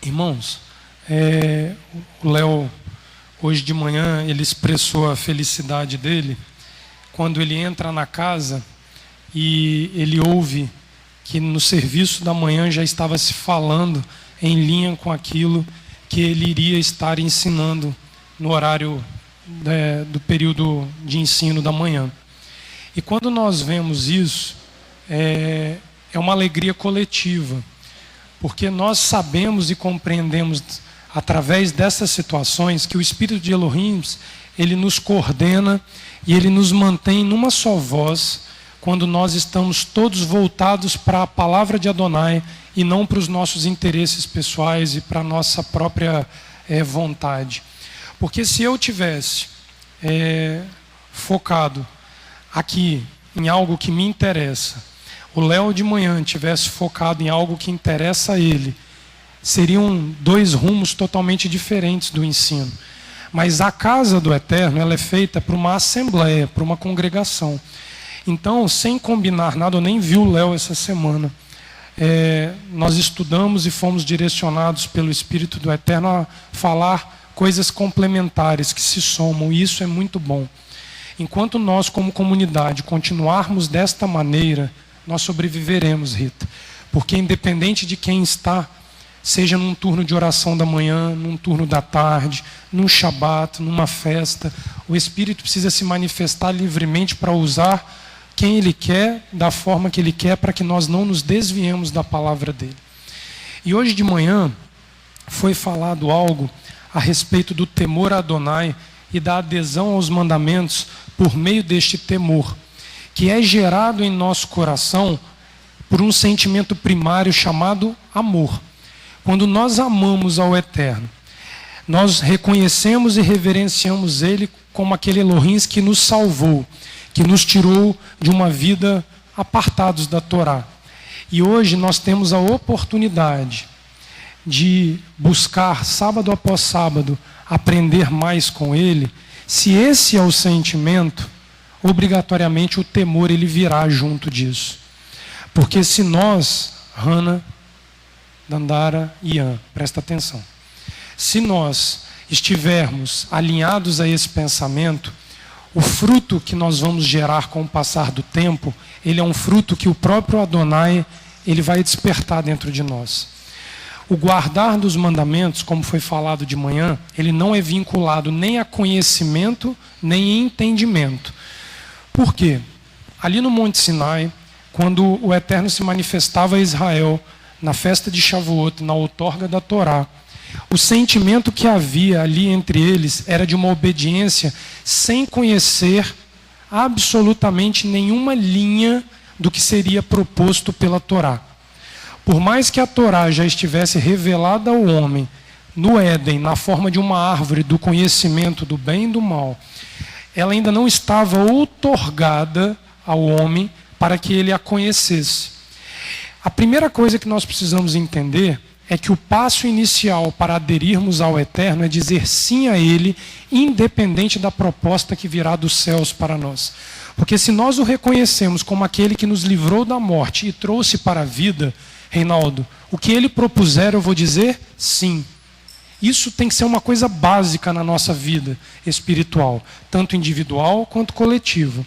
Irmãos, o Léo, hoje de manhã, ele expressou a felicidade dele quando ele entra na casa e ele ouve que no serviço da manhã já estava se falando em linha com aquilo que ele iria estar ensinando no horário do período de ensino da manhã. E quando nós vemos isso, é uma alegria coletiva, porque nós sabemos e compreendemos através dessas situações que o Espírito de Elohim, ele nos coordena e ele nos mantém numa só voz quando nós estamos todos voltados para a palavra de Adonai e não para os nossos interesses pessoais e para a nossa própria vontade. Porque se eu tivesse focado aqui em algo que me interessa, o Léo de manhã tivesse focado em algo que interessa a ele, seriam dois rumos totalmente diferentes do ensino. Mas a casa do Eterno, ela é feita por uma assembleia, por uma congregação. Então, sem combinar nada, eu nem vi o Léo essa semana. Nós estudamos e fomos direcionados pelo Espírito do Eterno a falar coisas complementares que se somam, e isso é muito bom. Enquanto nós, como comunidade, continuarmos desta maneira, nós sobreviveremos, Rita. Porque independente de quem está, seja num turno de oração da manhã, num turno da tarde, num shabat, numa festa, o Espírito precisa se manifestar livremente para usar quem Ele quer, da forma que Ele quer, para que nós não nos desviemos da palavra dEle. E hoje de manhã foi falado algo a respeito do temor a Adonai e da adesão aos mandamentos por meio deste temor, que é gerado em nosso coração por um sentimento primário chamado amor. Quando nós amamos ao Eterno, nós reconhecemos e reverenciamos Ele como aquele Elohim que nos salvou, que nos tirou de uma vida apartados da Torá. E hoje nós temos a oportunidade de buscar, sábado após sábado, aprender mais com Ele. Se esse é o sentimento, obrigatoriamente o temor ele virá junto disso. Porque se nós, Hana, Dandara e Ian, presta atenção, se nós estivermos alinhados a esse pensamento, o fruto que nós vamos gerar com o passar do tempo, ele é um fruto que o próprio Adonai, ele vai despertar dentro de nós. O guardar dos mandamentos, como foi falado de manhã, ele não é vinculado nem a conhecimento, nem a entendimento. Por quê? Ali no Monte Sinai, quando o Eterno se manifestava a Israel, na festa de Shavuot, na outorga da Torá, o sentimento que havia ali entre eles era de uma obediência sem conhecer absolutamente nenhuma linha do que seria proposto pela Torá. Por mais que a Torá já estivesse revelada ao homem no Éden, na forma de uma árvore do conhecimento do bem e do mal, ela ainda não estava outorgada ao homem para que ele a conhecesse. A primeira coisa que nós precisamos entender é que o passo inicial para aderirmos ao Eterno é dizer sim a Ele, independente da proposta que virá dos céus para nós. Porque se nós o reconhecemos como aquele que nos livrou da morte e trouxe para a vida, Reinaldo, o que Ele propuser eu vou dizer sim. Isso tem que ser uma coisa básica na nossa vida espiritual, tanto individual quanto coletiva.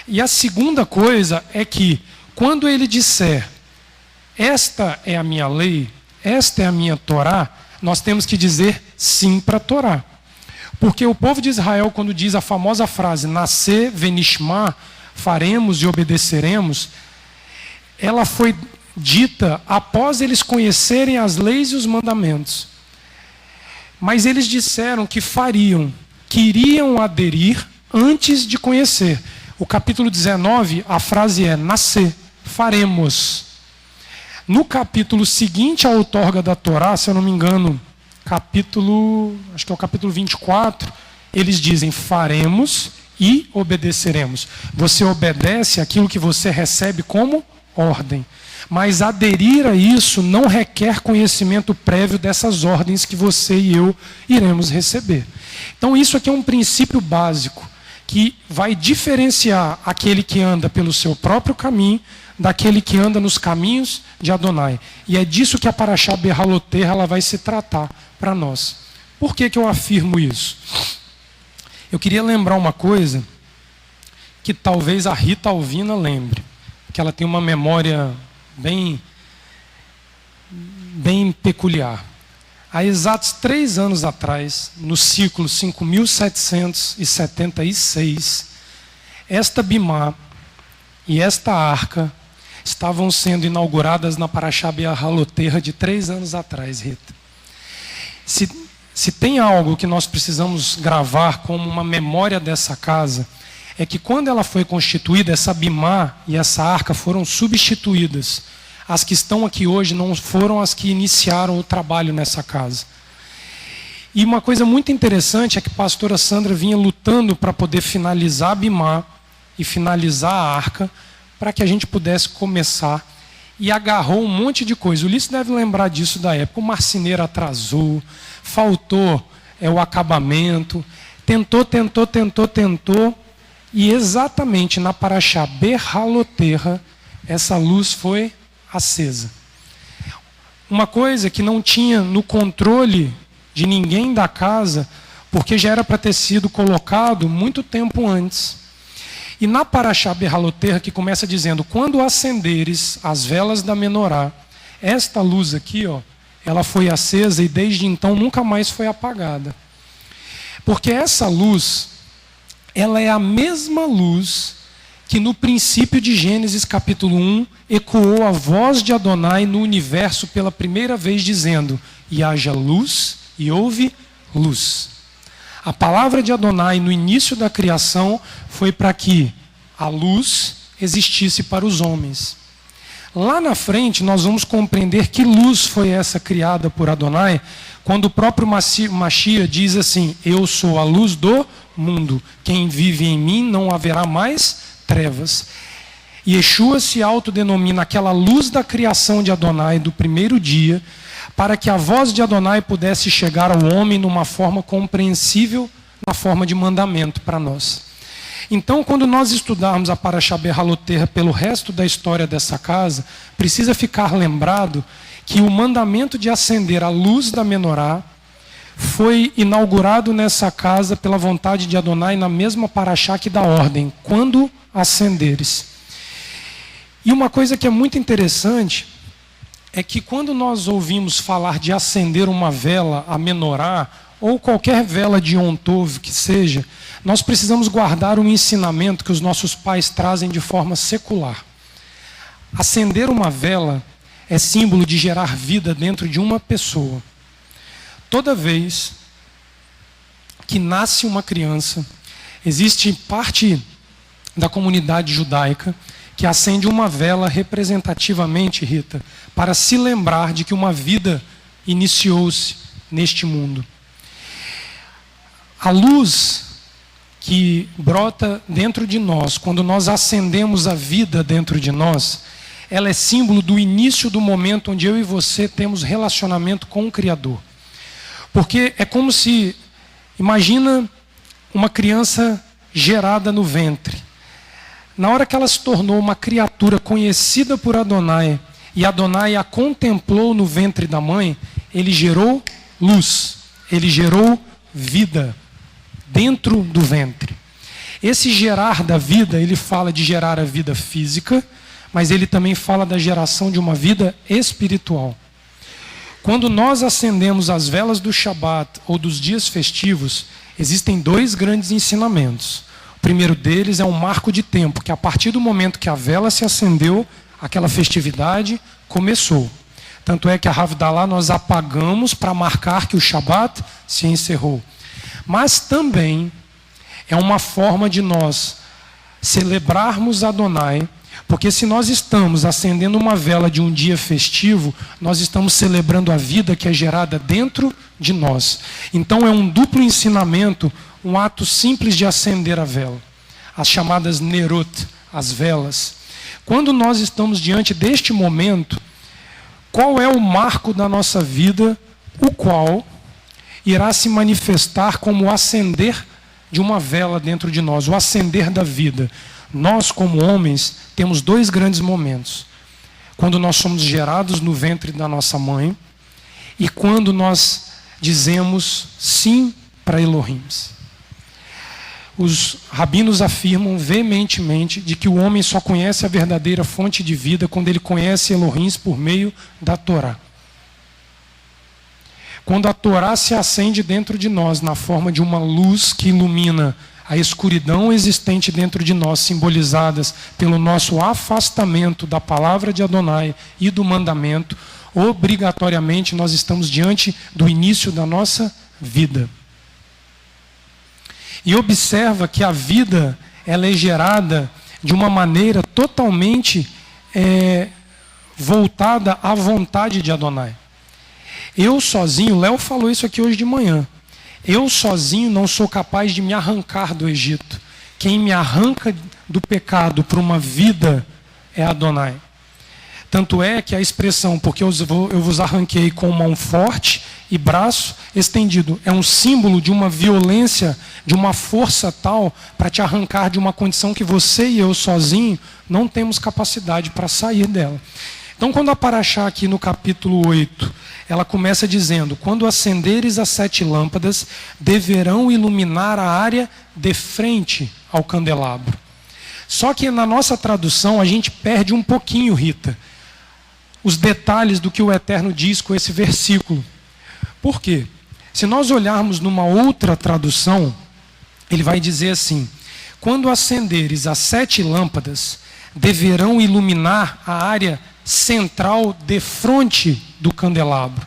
E a segunda coisa é que, quando Ele disser, esta é a minha lei, esta é a minha Torá, nós temos que dizer sim para a Torá. Porque o povo de Israel, quando diz a famosa frase, nascer, venishma, faremos e obedeceremos, ela foi dita após eles conhecerem as leis e os mandamentos. Mas eles disseram que fariam, que iriam aderir antes de conhecer. O capítulo 19, a frase é, nascer, faremos. No capítulo seguinte à outorga da Torá, se eu não me engano, acho que é o capítulo 24, eles dizem, faremos e obedeceremos. Você obedece aquilo que você recebe como ordem. Mas aderir a isso não requer conhecimento prévio dessas ordens que você e eu iremos receber. Então isso aqui é um princípio básico que vai diferenciar aquele que anda pelo seu próprio caminho daquele que anda nos caminhos de Adonai. E é disso que a Parashá Behaloterra ela vai se tratar para nós. Por que eu afirmo isso? Eu queria lembrar uma coisa que talvez a Rita Alvina lembre, que ela tem uma memória bem peculiar. Há exatos 3 anos atrás, no ciclo 5776, esta Bimá e esta arca estavam sendo inauguradas na Parashá Behaloterra de 3 anos atrás, Rita. Se tem algo que nós precisamos gravar como uma memória dessa casa, é que quando ela foi constituída, essa Bimá e essa arca foram substituídas. As que estão aqui hoje não foram as que iniciaram o trabalho nessa casa. E uma coisa muito interessante é que a pastora Sandra vinha lutando para poder finalizar a Bimá e finalizar a arca, para que a gente pudesse começar, e agarrou um monte de coisa. O Ulisses deve lembrar disso da época. O marceneiro atrasou, faltou o acabamento, tentou, e exatamente na Parashá Behaloterra, essa luz foi acesa. Uma coisa que não tinha no controle de ninguém da casa, porque já era para ter sido colocado muito tempo antes. E na Parashá Behaloterra, que começa dizendo: quando acenderes as velas da menorá, esta luz aqui, ela foi acesa e desde então nunca mais foi apagada. Porque essa luz, ela é a mesma luz que no princípio de Gênesis capítulo 1 ecoou a voz de Adonai no universo pela primeira vez dizendo: e haja luz, e houve luz. A palavra de Adonai no início da criação foi para que a luz existisse para os homens. Lá na frente nós vamos compreender que luz foi essa criada por Adonai, quando o próprio Mashiach diz assim: eu sou a luz do mundo, quem vive em mim não haverá mais trevas. Yeshua se autodenomina aquela luz da criação de Adonai do primeiro dia, para que a voz de Adonai pudesse chegar ao homem numa forma compreensível, na forma de mandamento para nós. Então, quando nós estudarmos a Parashá Behaloterra pelo resto da história dessa casa, precisa ficar lembrado que o mandamento de acender a luz da menorá foi inaugurado nessa casa pela vontade de Adonai na mesma Parashá que dá ordem: quando acenderes. E uma coisa que é muito interessante é que quando nós ouvimos falar de acender uma vela, a menorá, ou qualquer vela de Yom Tov que seja, nós precisamos guardar um ensinamento que os nossos pais trazem de forma secular. Acender uma vela é símbolo de gerar vida dentro de uma pessoa. Toda vez que nasce uma criança, existe parte da comunidade judaica que acende uma vela representativamente, Rita, para se lembrar de que uma vida iniciou-se neste mundo. A luz que brota dentro de nós, quando nós acendemos a vida dentro de nós, ela é símbolo do início do momento onde eu e você temos relacionamento com o Criador. Porque é como se, imagina uma criança gerada no ventre. Na hora que ela se tornou uma criatura conhecida por Adonai, e Adonai a contemplou no ventre da mãe, ele gerou luz, ele gerou vida dentro do ventre. Esse gerar da vida, ele fala de gerar a vida física, mas ele também fala da geração de uma vida espiritual. Quando nós acendemos as velas do Shabat ou dos dias festivos, existem 2 grandes ensinamentos. O primeiro deles é um marco de tempo, que a partir do momento que a vela se acendeu, aquela festividade começou. Tanto é que a Havdalah nós apagamos para marcar que o Shabat se encerrou. Mas também é uma forma de nós celebrarmos Adonai, porque se nós estamos acendendo uma vela de um dia festivo, nós estamos celebrando a vida que é gerada dentro de nós. Então é um duplo ensinamento, um ato simples de acender a vela. As chamadas nerot, as velas. Quando nós estamos diante deste momento, qual é o marco da nossa vida, o qual irá se manifestar como o acender de uma vela dentro de nós, o acender da vida. Nós, como homens, temos dois grandes momentos. Quando nós somos gerados no ventre da nossa mãe e quando nós dizemos sim para Elohim. Os rabinos afirmam veementemente de que o homem só conhece a verdadeira fonte de vida quando ele conhece Elohim por meio da Torá. Quando a Torá se acende dentro de nós na forma de uma luz que ilumina a escuridão existente dentro de nós, simbolizadas pelo nosso afastamento da palavra de Adonai e do mandamento, obrigatoriamente nós estamos diante do início da nossa vida. E observa que a vida ela é gerada de uma maneira totalmente voltada à vontade de Adonai. Eu sozinho, Léo falou isso aqui hoje de manhã, eu sozinho não sou capaz de me arrancar do Egito. Quem me arranca do pecado para uma vida é Adonai. Tanto é que a expressão, porque eu vos arranquei com mão forte e braço estendido, é um símbolo de uma violência, de uma força tal para te arrancar de uma condição que você e eu sozinho não temos capacidade para sair dela. Então, quando a Paraxá aqui no capítulo 8, ela começa dizendo: quando acenderes as 7 lâmpadas, deverão iluminar a área de frente ao candelabro. Só que na nossa tradução a gente perde um pouquinho, Rita, os detalhes do que o Eterno diz com esse versículo. Por quê? Se nós olharmos numa outra tradução, ele vai dizer assim: quando acenderes as 7 lâmpadas, deverão iluminar a área central defronte do candelabro.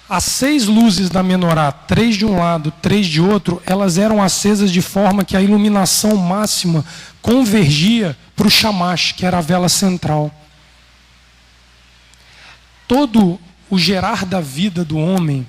As 6 luzes da menorá, 3 de um lado, 3 de outro, elas eram acesas de forma que a iluminação máxima convergia para o shamash, que era a vela central. Todo o gerar da vida do homem,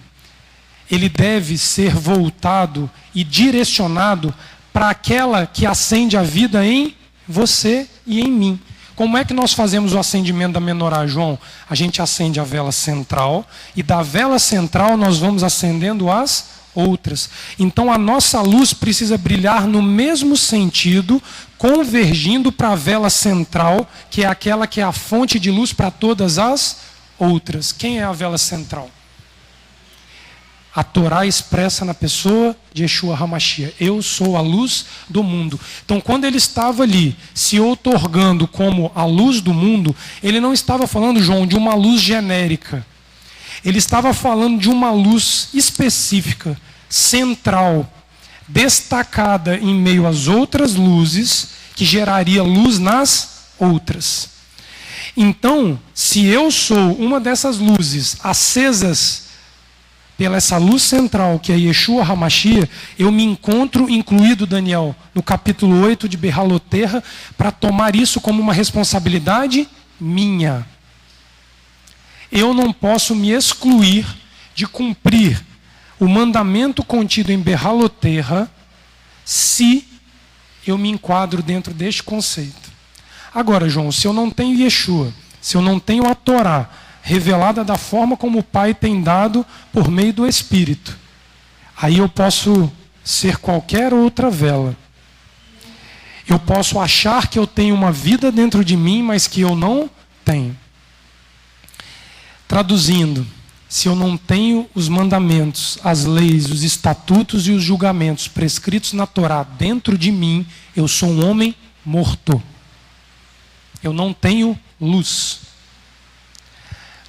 ele deve ser voltado e direcionado para aquela que acende a vida em você e em mim. Como é que nós fazemos o acendimento da menorá, João? A gente acende a vela central e da vela central nós vamos acendendo as outras. Então a nossa luz precisa brilhar no mesmo sentido, convergindo para a vela central, que é aquela que é a fonte de luz para todas as outras. Quem é a vela central? A Torá expressa na pessoa de Yeshua HaMashiach: eu sou a luz do mundo. Então, quando ele estava ali, se outorgando como a luz do mundo, ele não estava falando, João, de uma luz genérica. Ele estava falando de uma luz específica, central, destacada em meio às outras luzes, que geraria luz nas outras. Então, se eu sou uma dessas luzes acesas pela essa luz central, que é Yeshua HaMashiach, eu me encontro incluído, Daniel, no capítulo 8 de Berraloterra, para tomar isso como uma responsabilidade minha. Eu não posso me excluir de cumprir o mandamento contido em Berraloterra se eu me enquadro dentro deste conceito. Agora, João, se eu não tenho Yeshua, se eu não tenho a Torá, revelada da forma como o Pai tem dado por meio do Espírito, aí eu posso ser qualquer outra vela. Eu posso achar que eu tenho uma vida dentro de mim, mas que eu não tenho. Traduzindo, se eu não tenho os mandamentos, as leis, os estatutos e os julgamentos prescritos na Torá dentro de mim, eu sou um homem morto. Eu não tenho luz.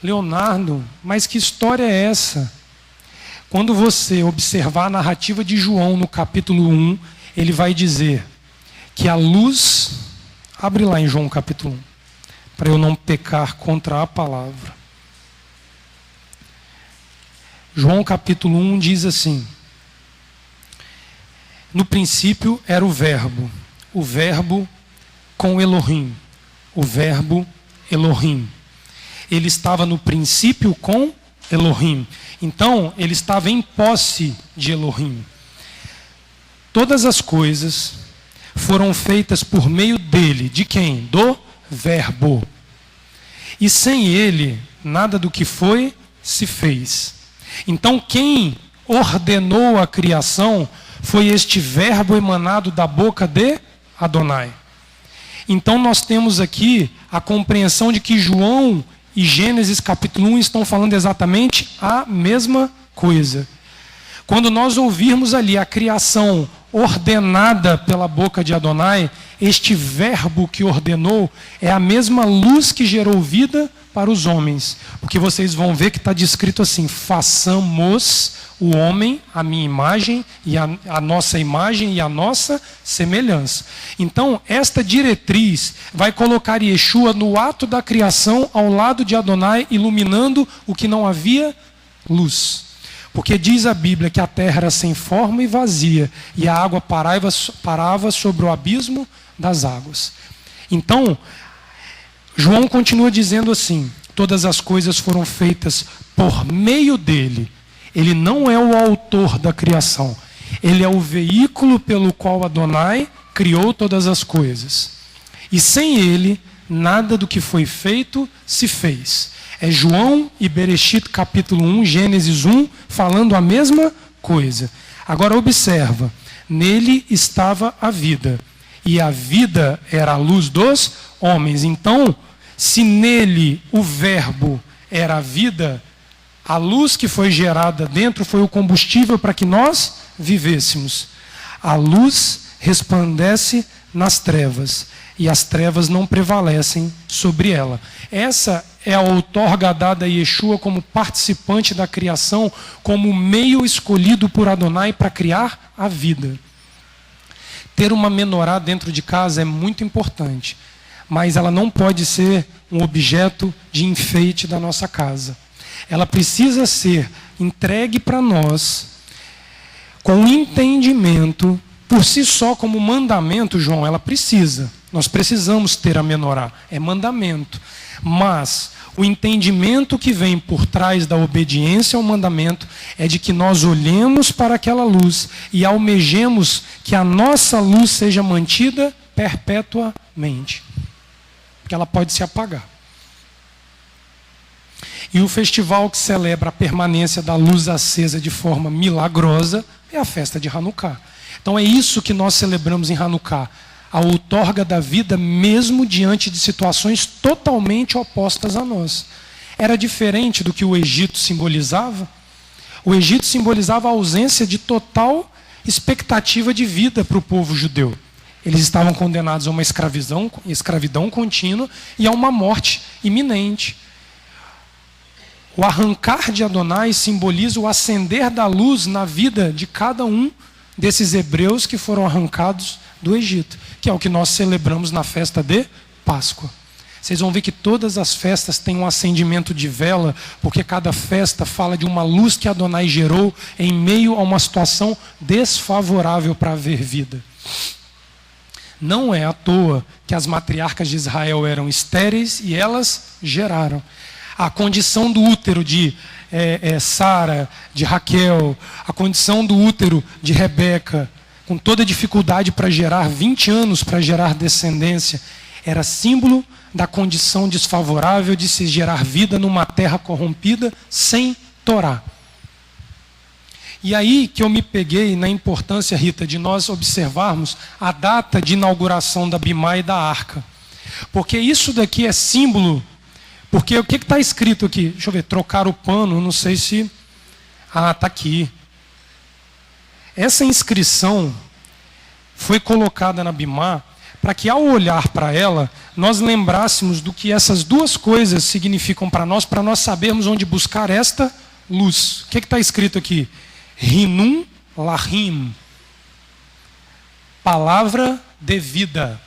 Leonardo, mas que história é essa? Quando você observar a narrativa de João no capítulo 1, ele vai dizer que a luz... Abre lá em João capítulo 1, para eu não pecar contra a palavra. João capítulo 1 diz assim: no princípio era o verbo com Elohim, o verbo Elohim. Ele estava no princípio com Elohim. Então, ele estava em posse de Elohim. Todas as coisas foram feitas por meio dele. De quem? Do Verbo. E sem ele, nada do que foi se fez. Então, quem ordenou a criação foi este Verbo emanado da boca de Adonai. Então nós temos aqui a compreensão de que João e Gênesis capítulo 1 estão falando exatamente a mesma coisa. Quando nós ouvirmos ali a criação ordenada pela boca de Adonai, este verbo que ordenou é a mesma luz que gerou vida para os homens. Porque vocês vão ver que está descrito assim: façamos o homem a minha imagem, e a nossa imagem e a nossa semelhança. Então, esta diretriz vai colocar Yeshua no ato da criação, ao lado de Adonai, iluminando o que não havia luz. Porque diz a Bíblia que a terra era sem forma e vazia, e a água parava sobre o abismo das águas. Então, João continua dizendo assim: todas as coisas foram feitas por meio dele. Ele não é o autor da criação. Ele é o veículo pelo qual Adonai criou todas as coisas. E sem ele, nada do que foi feito se fez. É João e Bereshit capítulo 1, Gênesis 1, falando a mesma coisa. Agora observa, nele estava a vida, e a vida era a luz dos homens. Então, se nele o verbo era a vida, a luz que foi gerada dentro foi o combustível para que nós vivêssemos. A luz resplandece nas trevas, e as trevas não prevalecem sobre ela. Essa é a outorga dada a Yeshua como participante da criação, como meio escolhido por Adonai para criar a vida. Ter uma menorá dentro de casa é muito importante, mas ela não pode ser um objeto de enfeite da nossa casa. Ela precisa ser entregue para nós com entendimento, por si só como mandamento, João, ela precisa. Nós precisamos ter a menorá, é mandamento. Mas o entendimento que vem por trás da obediência ao mandamento é de que nós olhemos para aquela luz e almejemos que a nossa luz seja mantida perpetuamente. Porque ela pode se apagar. E o festival que celebra a permanência da luz acesa de forma milagrosa é a festa de Hanukkah. Então é isso que nós celebramos em Hanukkah. A outorga da vida mesmo diante de situações totalmente opostas a nós. Era diferente do que o Egito simbolizava. O Egito simbolizava a ausência de total expectativa de vida para o povo judeu. Eles estavam condenados a uma escravidão contínua e a uma morte iminente. O arrancar de Adonai simboliza o acender da luz na vida de cada um desses hebreus que foram arrancados do Egito, que é o que nós celebramos na festa de Páscoa. Vocês vão ver que todas as festas têm um acendimento de vela, porque cada festa fala de uma luz que Adonai gerou em meio a uma situação desfavorável para haver vida. Não é à toa que as matriarcas de Israel eram estéreis e elas geraram. A condição do útero de Sara, de Raquel, a condição do útero de Rebeca, com toda a dificuldade para gerar 20 anos, para gerar descendência, era símbolo da condição desfavorável de se gerar vida numa terra corrompida sem Torá. E aí que eu me peguei na importância, Rita, de nós observarmos a data de inauguração da Bimá e da Arca. Porque isso daqui é símbolo. Porque o que está escrito aqui? Deixa eu ver, trocar o pano, não sei se... Ah, está aqui. Essa inscrição foi colocada na Bimá para que, ao olhar para ela, nós lembrássemos do que essas duas coisas significam para nós sabermos onde buscar esta luz. O que está escrito aqui? Rinum Lahim. Palavra de vida,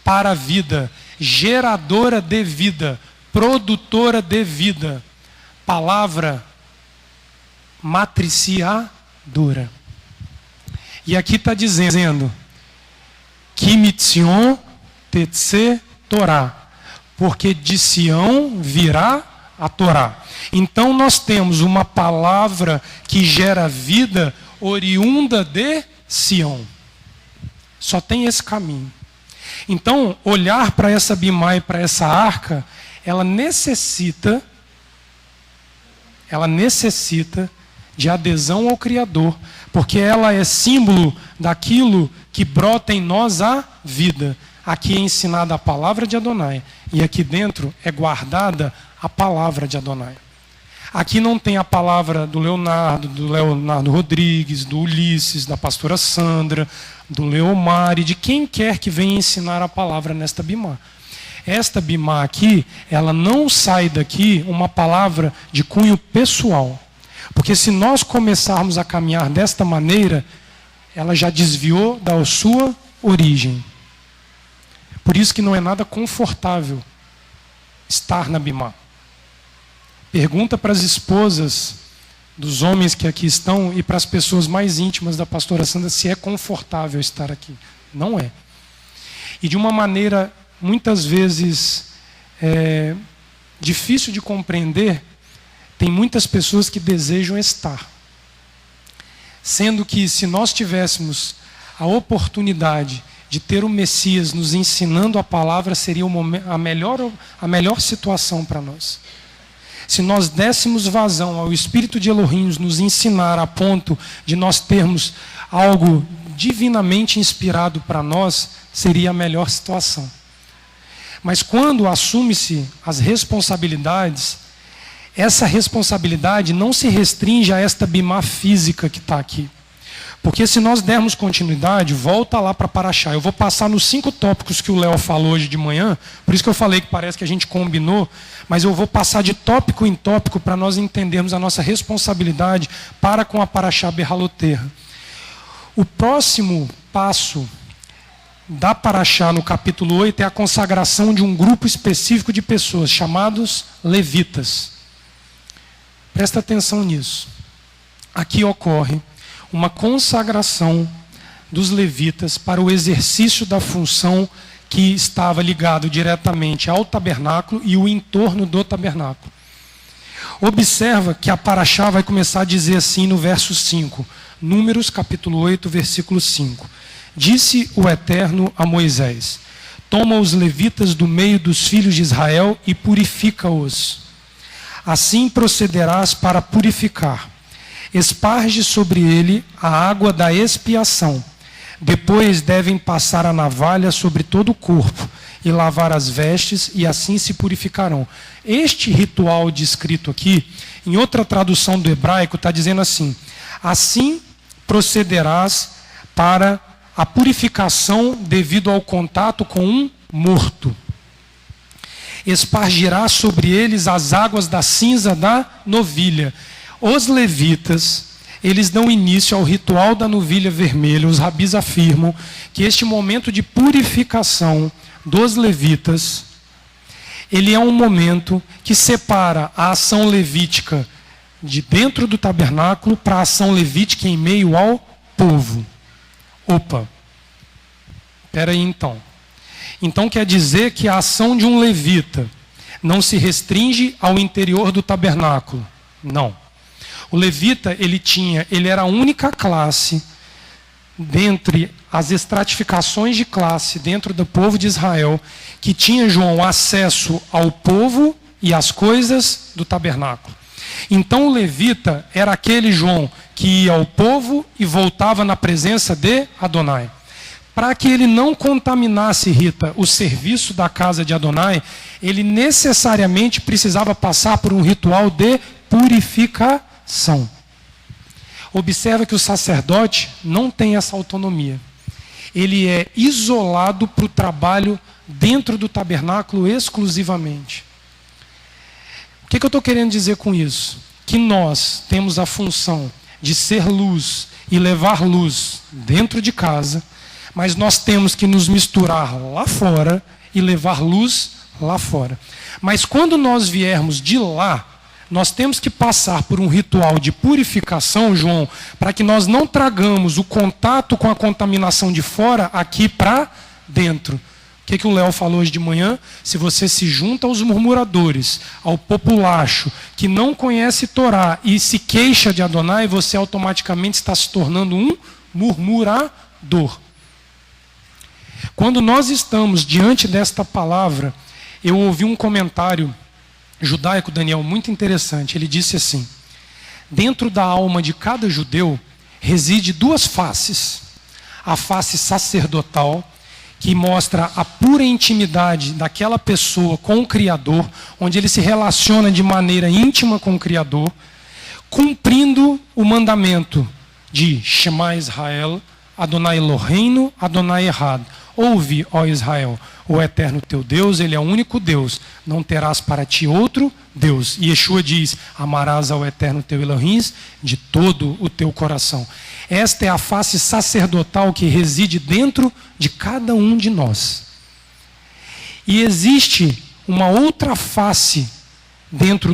para a vida, geradora de vida, produtora de vida, palavra matriciadora. E aqui está dizendo, Kimitzion Tetse Torá, porque de Sião virá a Torá. Então nós temos uma palavra que gera vida oriunda de Sião. Só tem esse caminho. Então, olhar para essa Bimá e para essa arca, ela necessita de adesão ao Criador, porque ela é símbolo daquilo que brota em nós a vida. aqui é ensinada a palavra de Adonai, e aqui dentro é guardada a palavra de Adonai. Aqui não tem a palavra do Leonardo Rodrigues, do Ulisses, da pastora Sandra, do Leomar e de quem quer que venha ensinar a palavra nesta bimá. Esta bimá aqui, ela não sai daqui uma palavra de cunho pessoal. Porque se nós começarmos a caminhar desta maneira, ela já desviou da sua origem. Por isso que não é nada confortável estar na bimá. Pergunta para as esposas dos homens que aqui estão e para as pessoas mais íntimas da pastora Sandra se é confortável estar aqui. Não é. E de uma maneira, muitas vezes, difícil de compreender, tem muitas pessoas que desejam estar. Sendo que se nós tivéssemos a oportunidade de ter o Messias nos ensinando a palavra, seria a melhor situação para nós. Se nós dessemos vazão ao Espírito de Elohim nos ensinar a ponto de nós termos algo divinamente inspirado para nós, seria a melhor situação. Mas quando assume-se as responsabilidades, essa responsabilidade não se restringe a esta bimá física que está aqui. Porque se nós dermos continuidade, volta lá para Paraxá. Eu vou passar nos 5 tópicos que o Léo falou hoje de manhã, por isso que eu falei que parece que a gente combinou, mas eu vou passar de tópico em tópico para nós entendermos a nossa responsabilidade para com a Paraxá Berhaloterra. O próximo passo da Paraxá no capítulo 8 é a consagração de um grupo específico de pessoas, chamados levitas. Presta atenção nisso. Aqui ocorre uma consagração dos levitas para o exercício da função que estava ligado diretamente ao tabernáculo e o entorno do tabernáculo. Observa que a Paraxá vai começar a dizer assim no verso 5, Números capítulo 8, versículo 5. Disse o Eterno a Moisés: toma os levitas do meio dos filhos de Israel e purifica-os. Assim procederás para purificar. Esparge sobre ele a água da expiação. Depois devem passar a navalha sobre todo o corpo e lavar as vestes, e assim se purificarão. Este ritual descrito aqui, em outra tradução do hebraico, está dizendo assim: assim procederás para a purificação devido ao contato com um morto. Espargirá sobre eles as águas da cinza da novilha. Os levitas, eles dão início ao ritual da novilha vermelha. Os rabis afirmam que este momento de purificação dos levitas, ele é um momento que separa a ação levítica de dentro do tabernáculo para a ação levítica em meio ao povo. Opa, espera aí então. Então quer dizer que a ação de um levita não se restringe ao interior do tabernáculo. Não. O levita, ele era a única classe, dentre as estratificações de classe dentro do povo de Israel, que tinha, João, acesso ao povo e às coisas do tabernáculo. Então o levita era aquele, João, que ia ao povo e voltava na presença de Adonai. Para que ele não contaminasse, Rita, o serviço da casa de Adonai, ele necessariamente precisava passar por um ritual de purificação. Observa que o sacerdote não tem essa autonomia. Ele é isolado para o trabalho dentro do tabernáculo exclusivamente. O que eu estou querendo dizer com isso? Que nós temos a função de ser luz e levar luz dentro de casa, mas nós temos que nos misturar lá fora e levar luz lá fora. Mas quando nós viermos de lá, nós temos que passar por um ritual de purificação, João, para que nós não tragamos o contato com a contaminação de fora aqui para dentro. O que o Léo falou hoje de manhã? Se você se junta aos murmuradores, ao populacho, que não conhece Torá e se queixa de Adonai, você automaticamente está se tornando um murmurador. Quando nós estamos diante desta palavra, eu ouvi um comentário judaico, Daniel, muito interessante. Ele disse assim: dentro da alma de cada judeu reside duas faces. A face sacerdotal, que mostra a pura intimidade daquela pessoa com o Criador, onde ele se relaciona de maneira íntima com o Criador, cumprindo o mandamento de Shema Israel, Adonai Eloheinu, Adonai Echad. Ouve, ó Israel, o eterno teu Deus, ele é o único Deus, não terás para ti outro Deus. E Yeshua diz, amarás ao eterno teu Elohim de todo o teu coração. Esta é a face sacerdotal que reside dentro de cada um de nós. E existe uma outra face dentro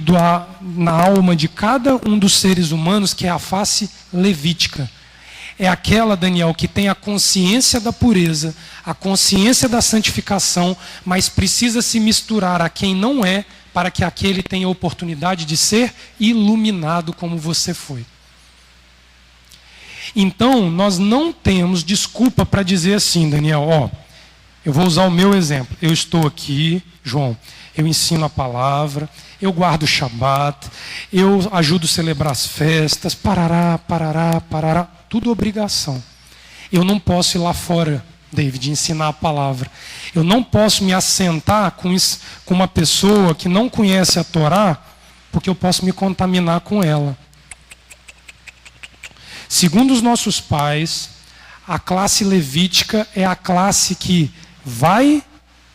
na alma de cada um dos seres humanos, que é a face levítica. É aquela, Daniel, que tem a consciência da pureza, a consciência da santificação, mas precisa se misturar a quem não é, para que aquele tenha a oportunidade de ser iluminado como você foi. Então, nós não temos desculpa para dizer assim, Daniel, eu vou usar o meu exemplo. Eu estou aqui, João, eu ensino a palavra, eu guardo o Shabat, eu ajudo a celebrar as festas, parará, tudo obrigação. Eu não posso ir lá fora, David, ensinar a palavra. Eu não posso me assentar com uma pessoa que não conhece a Torá, porque eu posso me contaminar com ela. Segundo os nossos pais, a classe levítica é a classe que vai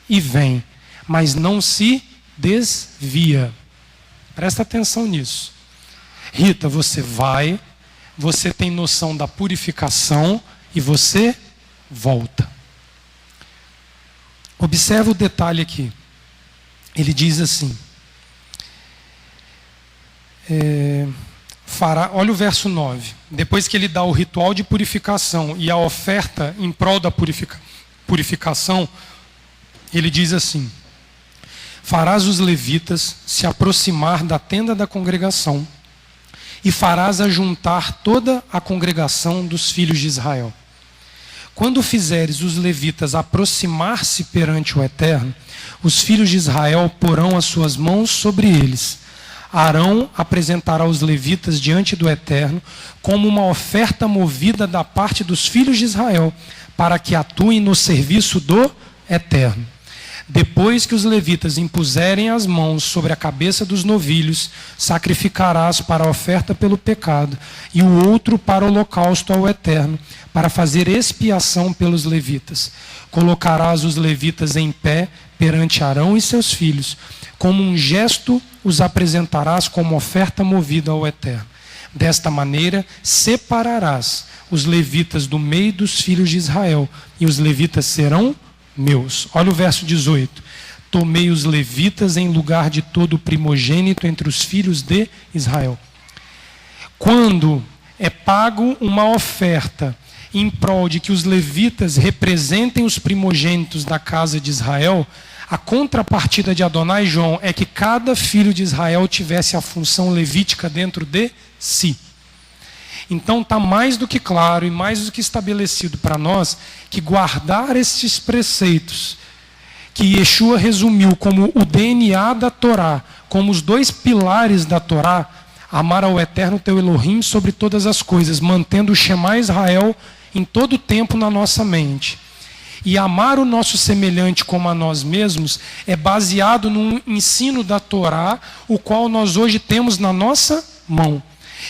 e vem, mas não se desvia. Presta atenção nisso. Rita, você vai, você tem noção da purificação e você volta. Observa o detalhe aqui. Ele diz assim, olha o verso 9. Depois que ele dá o ritual de purificação e a oferta em prol da purificação, ele diz assim, farás os levitas se aproximar da tenda da congregação e farás ajuntar toda a congregação dos filhos de Israel. Quando fizeres os levitas aproximar-se perante o Eterno, os filhos de Israel porão as suas mãos sobre eles. Arão apresentará os levitas diante do Eterno como uma oferta movida da parte dos filhos de Israel, para que atuem no serviço do Eterno. Depois que os levitas impuserem as mãos sobre a cabeça dos novilhos, sacrificarás para a oferta pelo pecado, e o outro para o holocausto ao Eterno, para fazer expiação pelos levitas. Colocarás os levitas em pé perante Arão e seus filhos. Como um gesto, os apresentarás como oferta movida ao Eterno. Desta maneira, separarás os levitas do meio dos filhos de Israel, e os levitas serão meus. Olha o verso 18. Tomei os levitas em lugar de todo o primogênito entre os filhos de Israel. Quando é pago uma oferta em prol de que os levitas representem os primogênitos da casa de Israel, a contrapartida de Adonai, João, é que cada filho de Israel tivesse a função levítica dentro de si. Então está mais do que claro e mais do que estabelecido para nós que guardar esses preceitos, que Yeshua resumiu como o DNA da Torá, como os dois pilares da Torá, amar ao Eterno teu Elohim sobre todas as coisas, mantendo o Shema Israel em todo o tempo na nossa mente. E amar o nosso semelhante como a nós mesmos é baseado no ensino da Torá, o qual nós hoje temos na nossa mão.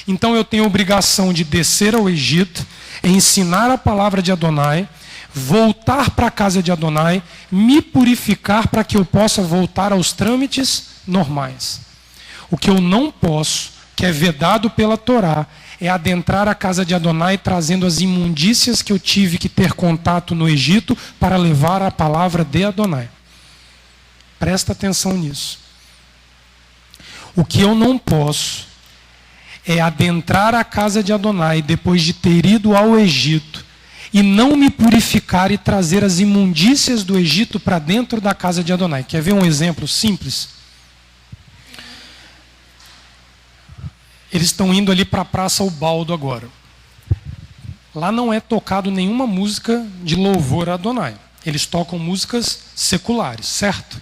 Então eu tenho a obrigação de descer ao Egito, ensinar a palavra de Adonai, voltar para a casa de Adonai, me purificar para que eu possa voltar aos trâmites normais. O que eu não posso, que é vedado pela Torá, é adentrar a casa de Adonai trazendo as imundícias que eu tive que ter contato no Egito para levar a palavra de Adonai. Presta atenção nisso. O que eu não posso é adentrar a casa de Adonai depois de ter ido ao Egito e não me purificar e trazer as imundícias do Egito para dentro da casa de Adonai. Quer ver um exemplo simples? Eles estão indo ali para a Praça Ubaldo agora. Lá não é tocado nenhuma música de louvor a Adonai. Eles tocam músicas seculares, certo?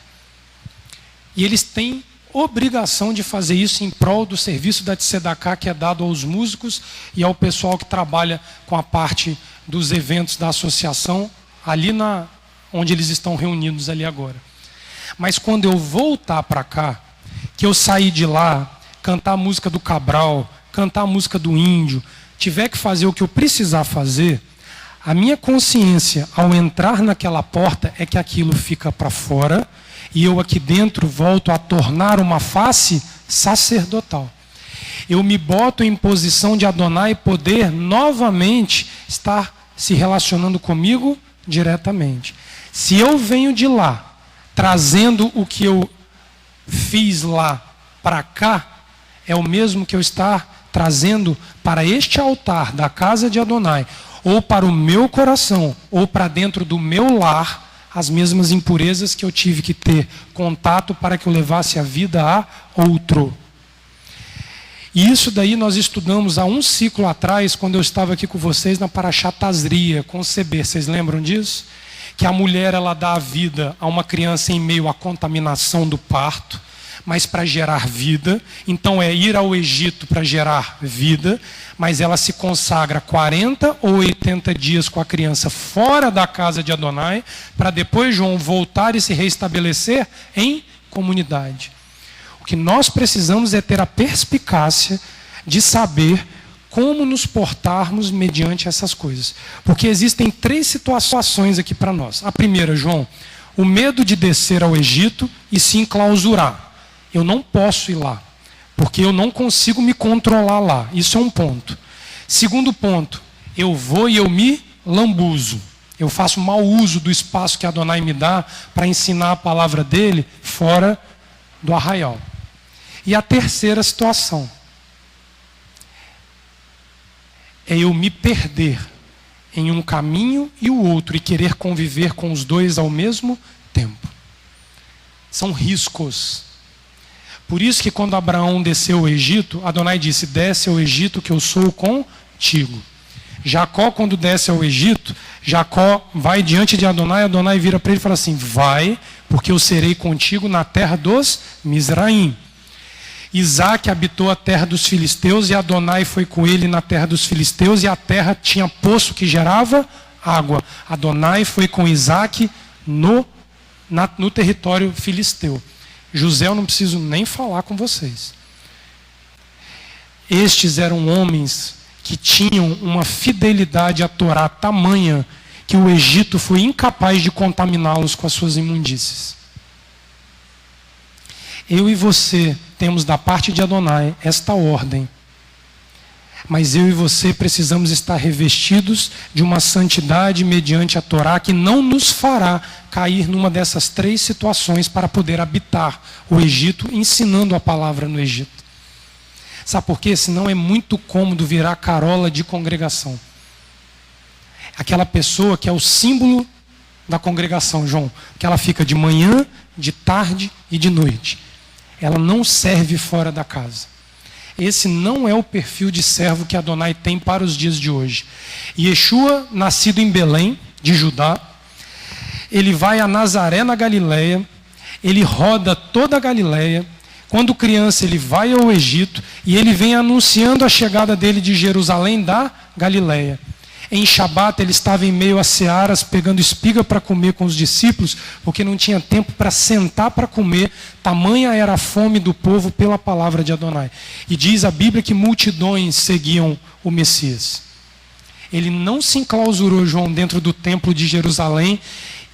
E eles têm obrigação de fazer isso em prol do serviço da Tzedakah que é dado aos músicos e ao pessoal que trabalha com a parte dos eventos da associação, ali onde eles estão reunidos ali agora. Mas quando eu voltar para cá, que eu sair de lá, cantar a música do Cabral, cantar a música do Índio, tiver que fazer o que eu precisar fazer, a minha consciência, ao entrar naquela porta, é que aquilo fica para fora e eu aqui dentro volto a tornar uma face sacerdotal. Eu me boto em posição de Adonai poder novamente estar se relacionando comigo diretamente. Se eu venho de lá, trazendo o que eu fiz lá para cá, é o mesmo que eu estar trazendo para este altar da casa de Adonai, ou para o meu coração, ou para dentro do meu lar, as mesmas impurezas que eu tive que ter contato para que eu levasse a vida a outro. E isso daí nós estudamos há um ciclo atrás, quando eu estava aqui com vocês na Parashá Tazria, conceber. Vocês lembram disso? Que a mulher ela dá a vida a uma criança em meio à contaminação do parto, mas para gerar vida. Então é ir ao Egito para gerar vida, mas ela se consagra 40 ou 80 dias com a criança fora da casa de Adonai, para depois João voltar e se reestabelecer em comunidade. O que nós precisamos é ter a perspicácia de saber como nos portarmos mediante essas coisas. Porque existem 3 situações aqui para nós. A primeira, João, o medo de descer ao Egito e se enclausurar. Eu não posso ir lá, porque eu não consigo me controlar lá. Isso é um ponto. Segundo ponto, eu vou e eu me lambuzo. Eu faço mau uso do espaço que Adonai me dá para ensinar a palavra dele fora do arraial. E a terceira situação é eu me perder em um caminho e o outro e querer conviver com os dois ao mesmo tempo. São riscos. Por isso que quando Abraão desceu ao Egito, Adonai disse: desce ao Egito que eu sou contigo. Jacó, quando desce ao Egito, Jacó vai diante de Adonai, Adonai vira para ele e fala assim: vai, porque eu serei contigo na terra dos Mizraim. Isaac habitou a terra dos filisteus e Adonai foi com ele na terra dos filisteus e a terra tinha poço que gerava água. Adonai foi com Isaac no território filisteu. José eu não preciso nem falar com vocês. Estes eram homens que tinham uma fidelidade à Torá tamanha que o Egito foi incapaz de contaminá-los com as suas imundícies. Eu e você temos da parte de Adonai esta ordem. Mas eu e você precisamos estar revestidos de uma santidade mediante a Torá que não nos fará cair numa dessas 3 situações para poder habitar o Egito, ensinando a palavra no Egito. Sabe por quê? Senão é muito cômodo virar carola de congregação. Aquela pessoa que é o símbolo da congregação, João, que ela fica de manhã, de tarde e de noite. Ela não serve fora da casa. Esse não é o perfil de servo que Adonai tem para os dias de hoje. Yeshua, nascido em Belém, de Judá, ele vai a Nazaré, na Galileia, ele roda toda a Galileia. Quando criança, ele vai ao Egito e ele vem anunciando a chegada dele de Jerusalém da Galileia. Em Shabat, ele estava em meio a searas, pegando espiga para comer com os discípulos, porque não tinha tempo para sentar para comer, tamanha era a fome do povo pela palavra de Adonai. E diz a Bíblia que multidões seguiam o Messias. Ele não se enclausurou, João, dentro do templo de Jerusalém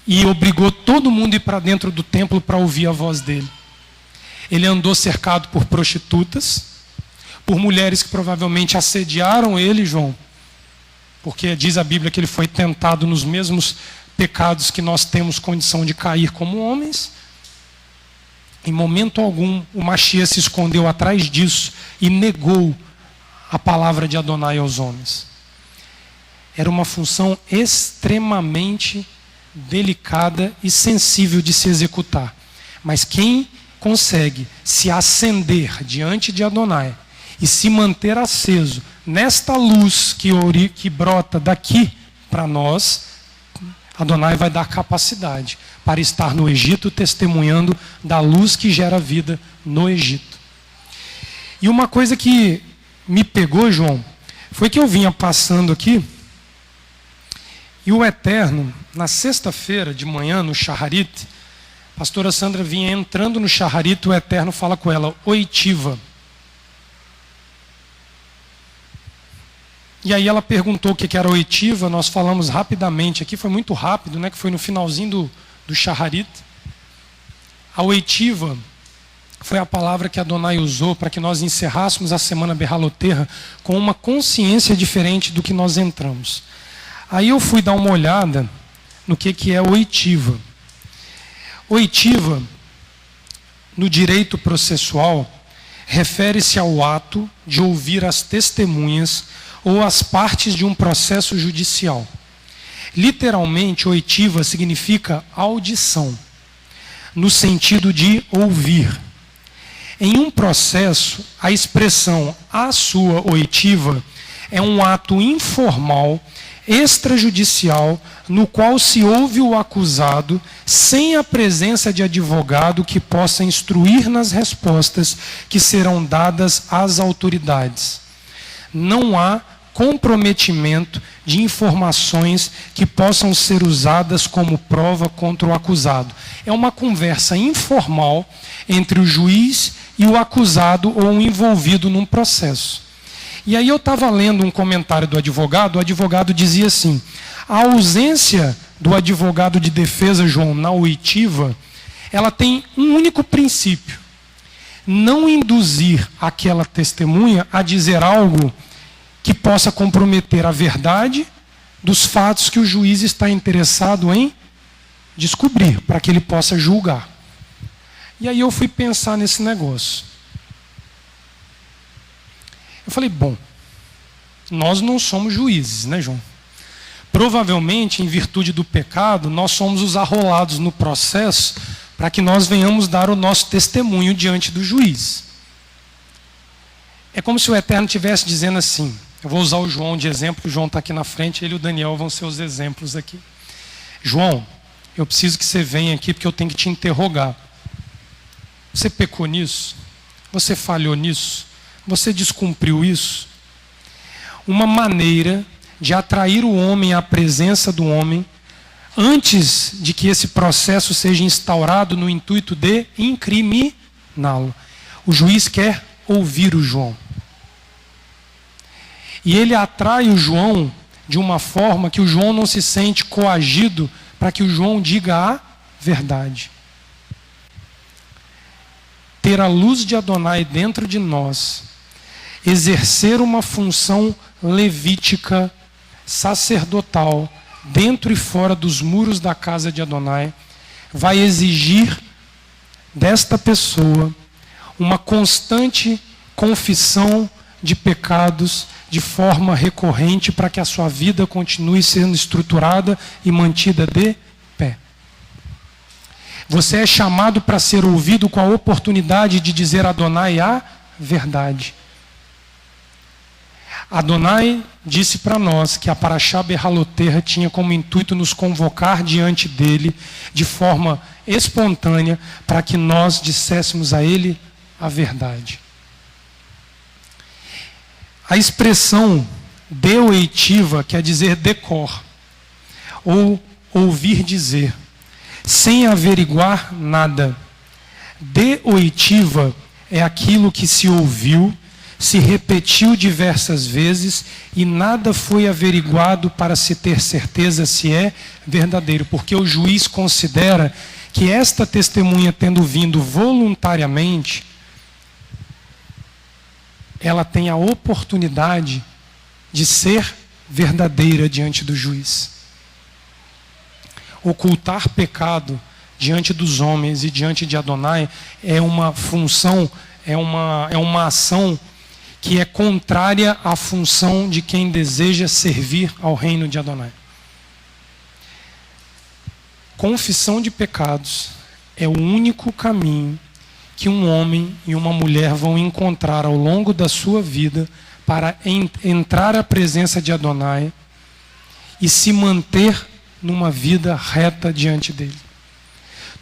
e obrigou todo mundo a ir para dentro do templo para ouvir a voz dele. Ele andou cercado por prostitutas, por mulheres que provavelmente assediaram ele, João, porque diz a Bíblia que ele foi tentado nos mesmos pecados que nós temos condição de cair como homens. Em momento algum, o Mashiach se escondeu atrás disso e negou a palavra de Adonai aos homens. Era uma função extremamente delicada e sensível de se executar. Mas quem consegue se acender diante de Adonai e se manter aceso nesta luz que brota daqui para nós, Adonai vai dar capacidade para estar no Egito testemunhando da luz que gera vida no Egito. E uma coisa que me pegou, João, foi que eu vinha passando aqui E o Eterno, na sexta-feira de manhã, no Shaharit, a pastora Sandra vinha entrando no Shaharit, o Eterno fala com ela, oitiva. E aí ela perguntou o que era oitiva, nós falamos rapidamente aqui, foi muito rápido, né, que foi no finalzinho do Shaharit. A oitiva foi a palavra que Adonai usou para que nós encerrássemos a semana Berraloterra com uma consciência diferente do que nós entramos. Aí eu fui dar uma olhada no que é oitiva. Oitiva, no direito processual, refere-se ao ato de ouvir as testemunhas ou as partes de um processo judicial. Literalmente, oitiva significa audição, no sentido de ouvir. Em um processo, a expressão a sua oitiva é um ato informal, extrajudicial, no qual se ouve o acusado sem a presença de advogado que possa instruir nas respostas que serão dadas às autoridades. Não há comprometimento de informações que possam ser usadas como prova contra o acusado. É uma conversa informal entre o juiz e o acusado ou o envolvido num processo. E aí eu estava lendo um comentário do advogado, o advogado dizia assim, a ausência do advogado de defesa, João, na oitiva, ela tem um único princípio, não induzir aquela testemunha a dizer algo que possa comprometer a verdade dos fatos que o juiz está interessado em descobrir, para que ele possa julgar. E aí eu fui pensar nesse negócio. Eu falei, bom, nós não somos juízes, né, João? Provavelmente, em virtude do pecado, nós somos os arrolados no processo para que nós venhamos dar o nosso testemunho diante do juiz. É como se o Eterno estivesse dizendo assim, eu vou usar o João de exemplo, o João está aqui na frente, ele e o Daniel vão ser os exemplos aqui. João, eu preciso que você venha aqui porque eu tenho que te interrogar. Você pecou nisso? Você falhou nisso? Você descumpriu isso? Uma maneira de atrair o homem à presença do homem, antes de que esse processo seja instaurado no intuito de incriminá-lo. O juiz quer ouvir o João. E ele atrai o João de uma forma que o João não se sente coagido para que o João diga a verdade. Ter a luz de Adonai dentro de nós, exercer uma função levítica, sacerdotal, dentro e fora dos muros da casa de Adonai, vai exigir desta pessoa uma constante confissão de pecados de forma recorrente para que a sua vida continue sendo estruturada e mantida de pé. Você é chamado para ser ouvido com a oportunidade de dizer a Adonai a verdade. Adonai disse para nós que a Parashá Berraloterra tinha como intuito nos convocar diante dele de forma espontânea para que nós disséssemos a ele a verdade. A expressão deoitiva quer dizer decor, ou ouvir dizer, sem averiguar nada. Deoitiva é aquilo que se ouviu, se repetiu diversas vezes e nada foi averiguado para se ter certeza se é verdadeiro, porque o juiz considera que esta testemunha, tendo vindo voluntariamente, ela tem a oportunidade de ser verdadeira diante do juiz. Ocultar pecado diante dos homens e diante de Adonai é uma função, é uma ação que é contrária à função de quem deseja servir ao reino de Adonai. Confissão de pecados é o único caminho que um homem e uma mulher vão encontrar ao longo da sua vida para entrar à presença de Adonai e se manter numa vida reta diante dele.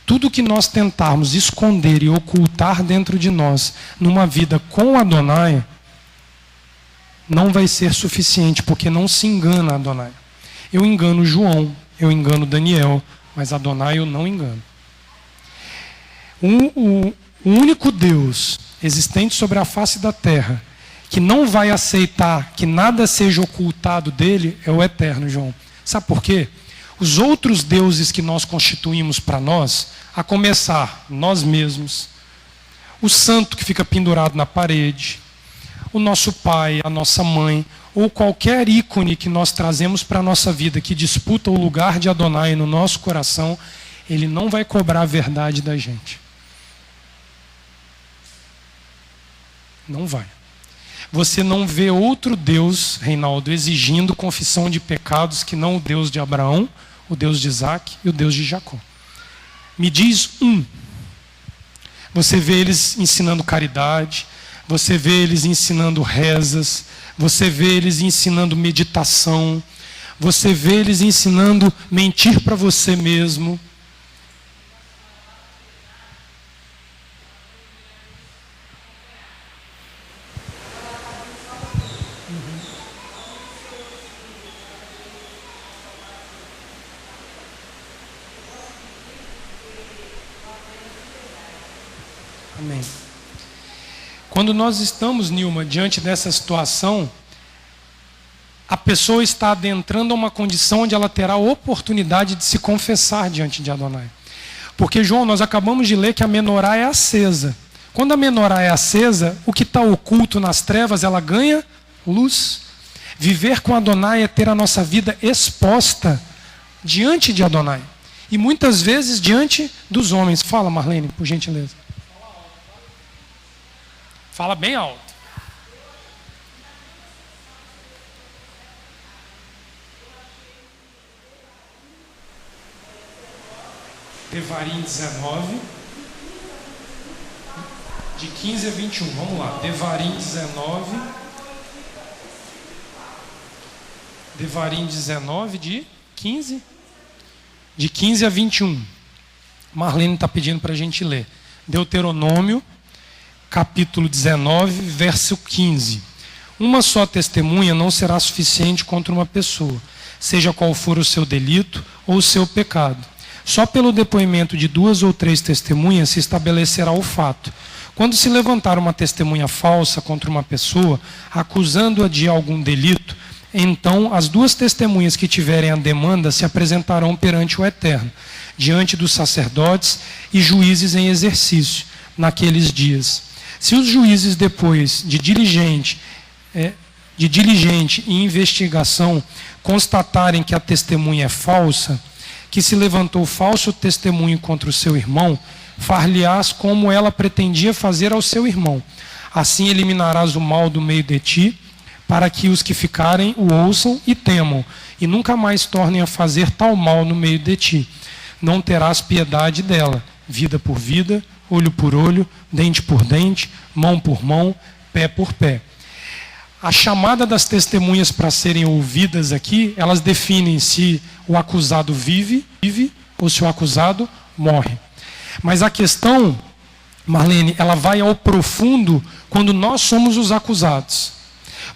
Tudo que nós tentarmos esconder e ocultar dentro de nós numa vida com Adonai não vai ser suficiente, porque não se engana Adonai. Eu engano João, eu engano Daniel, mas Adonai eu não engano. O único Deus existente sobre a face da terra que não vai aceitar que nada seja ocultado dele é o eterno, João. Sabe por quê? Os outros deuses que nós constituímos para nós, a começar nós mesmos, o santo que fica pendurado na parede, o nosso pai, a nossa mãe, ou qualquer ícone que nós trazemos para a nossa vida que disputa o lugar de Adonai no nosso coração, ele não vai cobrar a verdade da gente. Não vai. Você não vê outro Deus, Reinaldo, exigindo confissão de pecados que não o Deus de Abraão, o Deus de Isaac e o Deus de Jacó. Me diz um. Você vê eles ensinando caridade, você vê eles ensinando rezas, você vê eles ensinando meditação, você vê eles ensinando mentir para você mesmo. Amém. Quando nós estamos, Nilma, diante dessa situação, a pessoa está adentrando a uma condição onde ela terá a oportunidade de se confessar diante de Adonai. Porque, João, nós acabamos de ler que a menorá é acesa. Quando a menorá é acesa, o que está oculto nas trevas, ela ganha luz. Viver com Adonai é ter a nossa vida exposta diante de Adonai. E muitas vezes diante dos homens. Fala, Marlene, por gentileza. Fala bem alto. Devarim 19, de 15 a 21. Vamos lá. Devarim 19. Devarim 19, de 15? De 15 a 21. Marlene está pedindo para a gente ler. Deuteronômio, capítulo 19, verso 15. Uma só testemunha não será suficiente contra uma pessoa, seja qual for o seu delito ou o seu pecado. Só pelo depoimento de 2 ou 3 testemunhas se estabelecerá o fato. Quando se levantar uma testemunha falsa contra uma pessoa, acusando-a de algum delito, então as 2 testemunhas que tiverem a demanda se apresentarão perante o Eterno, diante dos sacerdotes e juízes em exercício, naqueles dias. Se os juízes, depois de diligente e investigação, constatarem que a testemunha é falsa, que se levantou falso testemunho contra o seu irmão, far-lhe-ás como ela pretendia fazer ao seu irmão. Assim eliminarás o mal do meio de ti, para que os que ficarem o ouçam e temam, e nunca mais tornem a fazer tal mal no meio de ti. Não terás piedade dela, vida por vida, olho por olho, dente por dente, mão por mão, pé por pé. A chamada das testemunhas para serem ouvidas aqui, elas definem se o acusado vive ou se o acusado morre. Mas a questão, Marlene, ela vai ao profundo quando nós somos os acusados.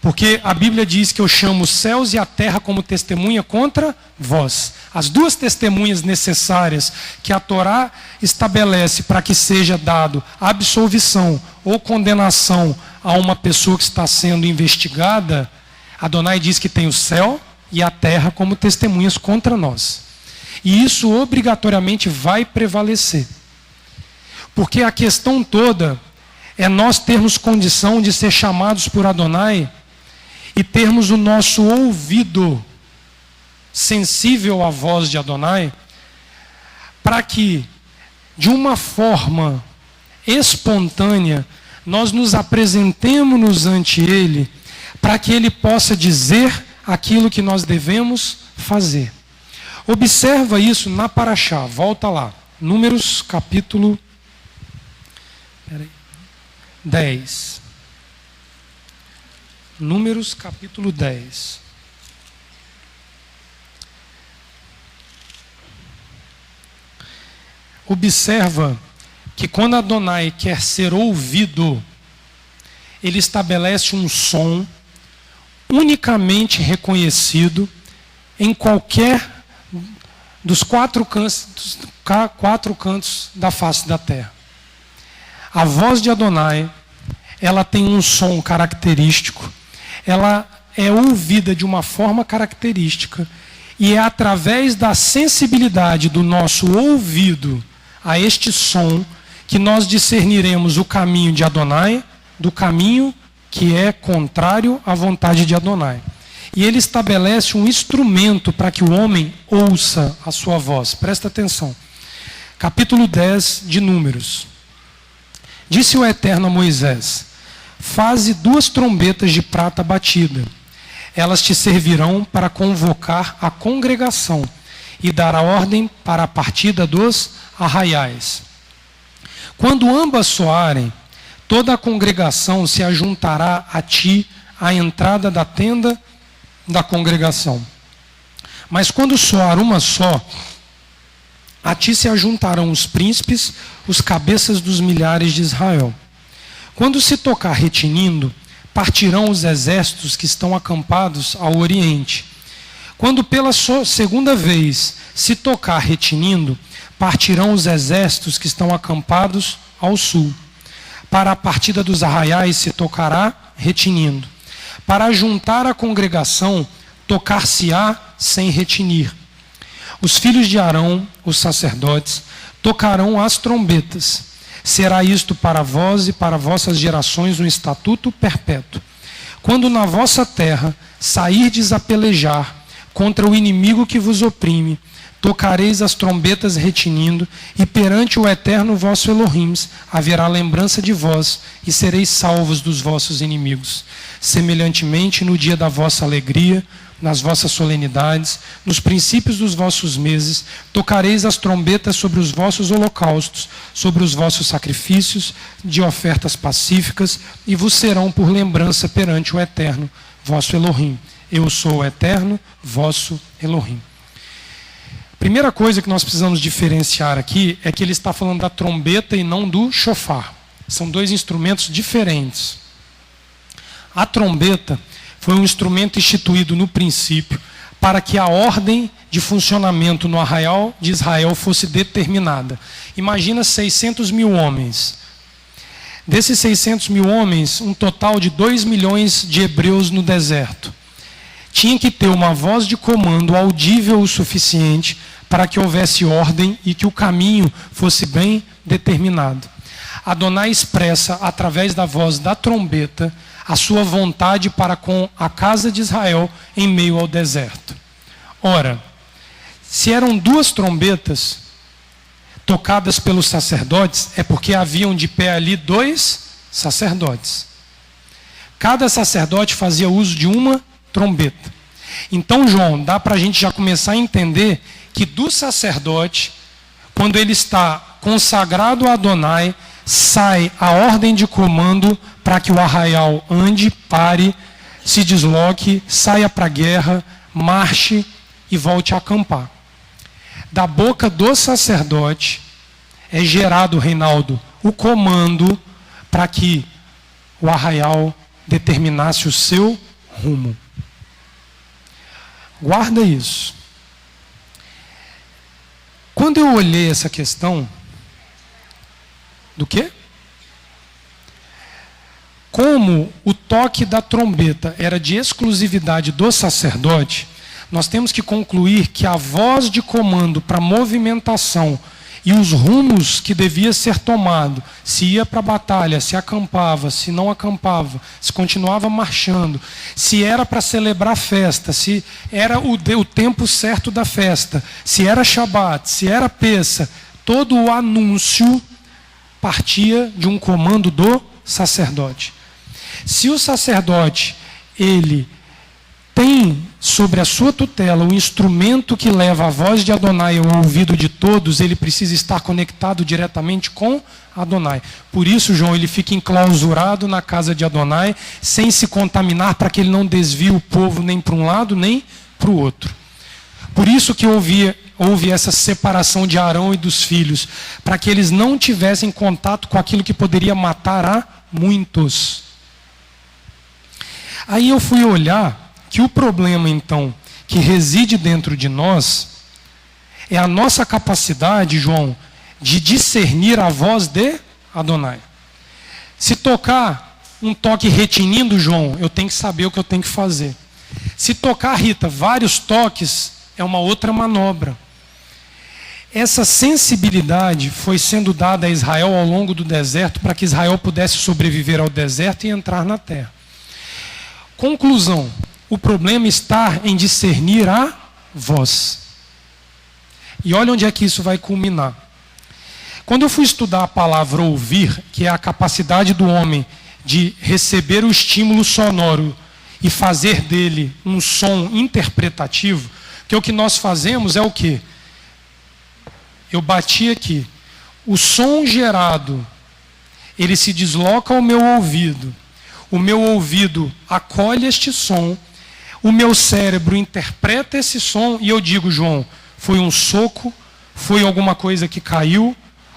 Porque a Bíblia diz que eu chamo os céus e a terra como testemunha contra vós. As 2 testemunhas necessárias que a Torá estabelece para que seja dado absolvição ou condenação a uma pessoa que está sendo investigada, Adonai diz que tem o céu e a terra como testemunhas contra nós. E isso obrigatoriamente vai prevalecer. Porque a questão toda é nós termos condição de ser chamados por Adonai e termos o nosso ouvido sensível à voz de Adonai, para que, de uma forma espontânea, nós nos apresentemos ante Ele, para que Ele possa dizer aquilo que nós devemos fazer. Observa isso na Paraxá, volta lá, Números capítulo 10. Números capítulo 10. Observa que quando Adonai quer ser ouvido, ele estabelece um som unicamente reconhecido em qualquer dos quatro cantos da face da terra. A voz de Adonai, ela tem um som característico, ela é ouvida de uma forma característica, e é através da sensibilidade do nosso ouvido a este som que nós discerniremos o caminho de Adonai do caminho que é contrário à vontade de Adonai. E ele estabelece um instrumento para que o homem ouça a sua voz. Presta atenção. Capítulo 10 de Números. Disse o Eterno a Moisés: faze 2 trombetas de prata batida. Elas te servirão para convocar a congregação e dar a ordem para a partida dos arraiais. Quando ambas soarem, toda a congregação se ajuntará a ti à entrada da tenda da congregação. Mas quando soar uma só, a ti se ajuntarão os príncipes, os cabeças dos milhares de Israel. Quando se tocar retinindo, partirão os exércitos que estão acampados ao oriente. Quando pela segunda vez se tocar retinindo, partirão os exércitos que estão acampados ao sul. Para a partida dos arraiais se tocará retinindo. Para juntar a congregação, tocar-se-á sem retinir. Os filhos de Arão, os sacerdotes, tocarão as trombetas. Será isto para vós e para vossas gerações um estatuto perpétuo. Quando na vossa terra sairdes a pelejar contra o inimigo que vos oprime, tocareis as trombetas retinindo, e perante o Eterno vosso Elohim haverá lembrança de vós, e sereis salvos dos vossos inimigos. Semelhantemente, no dia da vossa alegria, nas vossas solenidades, nos princípios dos vossos meses, tocareis as trombetas sobre os vossos holocaustos, sobre os vossos sacrifícios de ofertas pacíficas, e vos serão por lembrança perante o Eterno vosso Elohim. Eu sou o Eterno vosso Elohim. Primeira coisa que nós precisamos diferenciar aqui é que ele está falando da trombeta e não do shofar. São 2 instrumentos diferentes. A trombeta foi um instrumento instituído no princípio para que a ordem de funcionamento no arraial de Israel fosse determinada. Imagina 600 mil homens. Desses 600 mil homens, um total de 2 milhões de hebreus no deserto. Tinha que ter uma voz de comando audível o suficiente para que houvesse ordem e que o caminho fosse bem determinado. Adonai expressa, através da voz da trombeta, a sua vontade para com a casa de Israel em meio ao deserto. Ora, se eram 2 trombetas tocadas pelos sacerdotes, é porque haviam de pé ali 2 sacerdotes. Cada sacerdote fazia uso de uma trombeta. Então, João, dá para a gente já começar a entender que do sacerdote, quando ele está consagrado a Adonai, sai a ordem de comando para que o arraial ande, pare, se desloque, saia para a guerra, marche e volte a acampar. Da boca do sacerdote é gerado, Reinaldo, o comando para que o arraial determinasse o seu rumo. Guarda isso. Quando eu olhei essa questão, do quê? Como o toque da trombeta era de exclusividade do sacerdote, nós temos que concluir que a voz de comando para movimentação e os rumos que devia ser tomado, se ia para a batalha, se acampava, se não acampava, se continuava marchando, se era para celebrar festa, se era o tempo certo da festa, se era Shabat, se era Pessa, todo o anúncio partia de um comando do sacerdote. Se o sacerdote, ele tem sobre a sua tutela o instrumento que leva a voz de Adonai ao ouvido de todos, ele precisa estar conectado diretamente com Adonai. Por isso, João, ele fica enclausurado na casa de Adonai, sem se contaminar, para que ele não desvie o povo nem para um lado, nem para o outro. Por isso que houve essa separação de Arão e dos filhos, para que eles não tivessem contato com aquilo que poderia matar a muitos. Aí eu fui olhar que o problema, então, que reside dentro de nós é a nossa capacidade, João, de discernir a voz de Adonai. Se tocar um toque retinindo, João, eu tenho que saber o que eu tenho que fazer. Se tocar, Rita, vários toques, é uma outra manobra. Essa sensibilidade foi sendo dada a Israel ao longo do deserto para que Israel pudesse sobreviver ao deserto e entrar na terra. Conclusão, o problema está em discernir a voz. E olha onde é que isso vai culminar. Quando eu fui estudar a palavra ouvir, que é a capacidade do homem de receber o estímulo sonoro e fazer dele um som interpretativo, que o que nós fazemos é o quê? Eu bati aqui. O som gerado, ele se desloca ao meu ouvido. O meu ouvido acolhe este som. O meu cérebro interpreta esse som e eu digo, João, foi um soco, foi alguma coisa que caiu,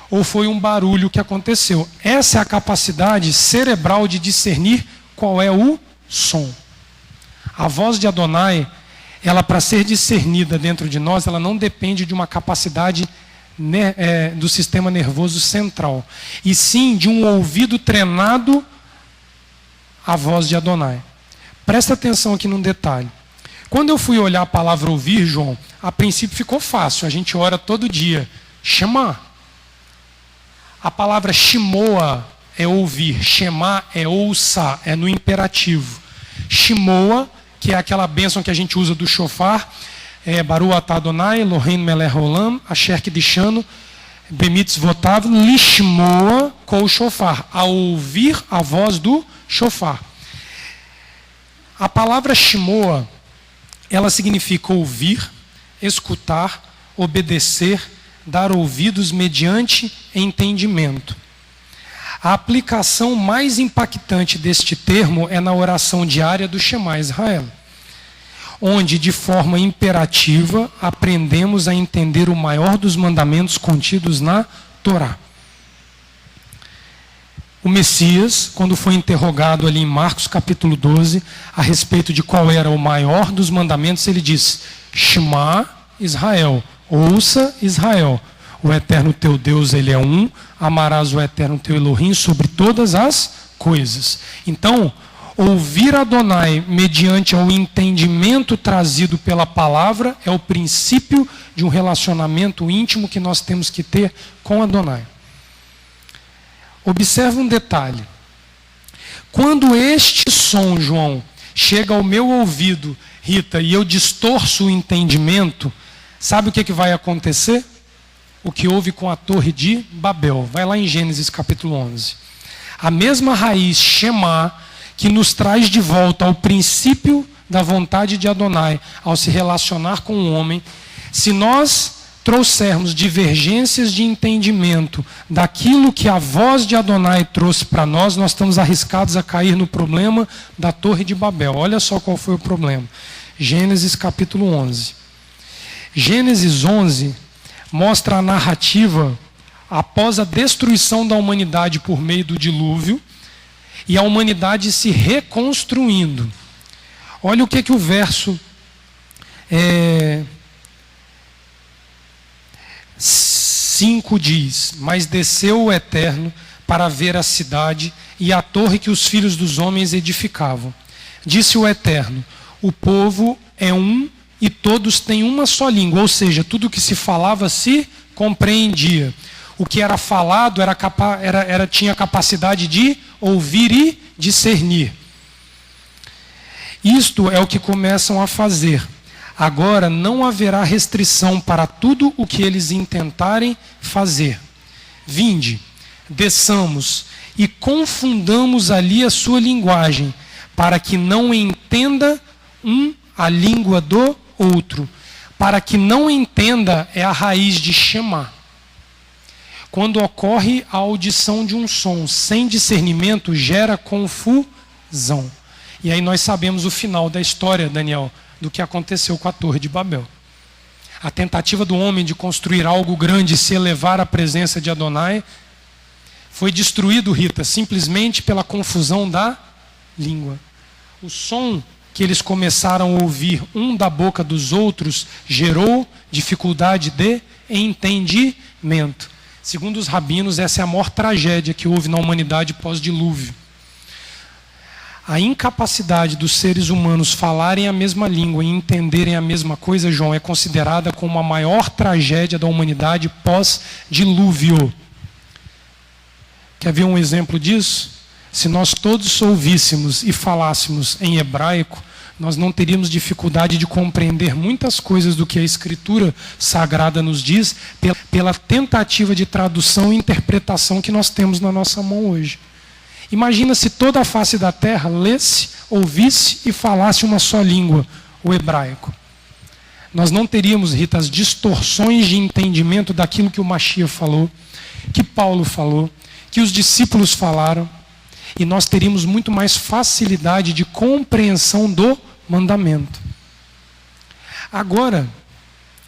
ou foi um barulho que aconteceu. Essa é a capacidade cerebral de discernir qual é o som. A voz de Adonai, ela para ser discernida dentro de nós, ela não depende de uma capacidade do sistema nervoso central, e sim de um ouvido treinado à voz de Adonai. Presta atenção aqui num detalhe. Quando eu fui olhar a palavra ouvir, João, a princípio ficou fácil, a gente ora todo dia. Shema. A palavra shimoa é ouvir, shema é ouça, é no imperativo. Shimoa, que é aquela bênção que a gente usa do shofar, Baru atah Adonai, Eloheinu melech haolam, asher kidishanu, bemitzvotav, lishmoa kol shofar, a ouvir a voz do shofar. A palavra shimoa, ela significa ouvir, escutar, obedecer, dar ouvidos mediante entendimento. A aplicação mais impactante deste termo é na oração diária do Shema Israel, onde, de forma imperativa, aprendemos a entender o maior dos mandamentos contidos na Torá. O Messias, quando foi interrogado ali em Marcos capítulo 12, a respeito de qual era o maior dos mandamentos, ele disse, Shema Israel, ouça Israel, o eterno teu Deus, ele é um, amarás o eterno teu Elohim sobre todas as coisas. Então, ouvir Adonai mediante o entendimento trazido pela palavra é o princípio de um relacionamento íntimo que nós temos que ter com Adonai. Observe um detalhe. Quando este som, João, chega ao meu ouvido, Rita, e eu distorço o entendimento, sabe o que vai acontecer? O que houve com a torre de Babel. Vai lá em Gênesis capítulo 11. A mesma raiz, Shema, que nos traz de volta ao princípio da vontade de Adonai, ao se relacionar com o homem, se nós trouxermos divergências de entendimento daquilo que a voz de Adonai trouxe para nós, nós estamos arriscados a cair no problema da Torre de Babel. Olha só qual foi o problema. Gênesis capítulo 11. Gênesis 11 mostra a narrativa após a destruição da humanidade por meio do dilúvio e a humanidade se reconstruindo. Olha o que o verso 5 diz: mas desceu o Eterno para ver a cidade e a torre que os filhos dos homens edificavam. Disse o Eterno: o povo é um e todos têm uma só língua, ou seja, tudo que se falava se compreendia. O que era falado tinha capacidade de ouvir e discernir. Isto é o que começam a fazer. Agora não haverá restrição para tudo o que eles intentarem fazer. Vinde, desçamos e confundamos ali a sua linguagem, para que não entenda a língua do outro. Para que não entenda é a raiz de Shema. Quando ocorre a audição de um som sem discernimento, gera confusão. E aí nós sabemos o final da história, Daniel, do que aconteceu com a Torre de Babel. A tentativa do homem de construir algo grande e se elevar à presença de Adonai foi destruído, Rita, simplesmente pela confusão da língua. O som que eles começaram a ouvir um da boca dos outros gerou dificuldade de entendimento. Segundo os rabinos, essa é a maior tragédia que houve na humanidade pós-dilúvio. A incapacidade dos seres humanos falarem a mesma língua e entenderem a mesma coisa, João, é considerada como a maior tragédia da humanidade pós-dilúvio. Quer ver um exemplo disso? Se nós todos ouvíssemos e falássemos em hebraico, nós não teríamos dificuldade de compreender muitas coisas do que a Escritura Sagrada nos diz pela tentativa de tradução e interpretação que nós temos na nossa mão hoje. Imagina se toda a face da terra lesse, ouvisse e falasse uma só língua, o hebraico. Nós não teríamos, Rita, as distorções de entendimento daquilo que o Mashiach falou, que Paulo falou, que os discípulos falaram, e nós teríamos muito mais facilidade de compreensão do mandamento. Agora,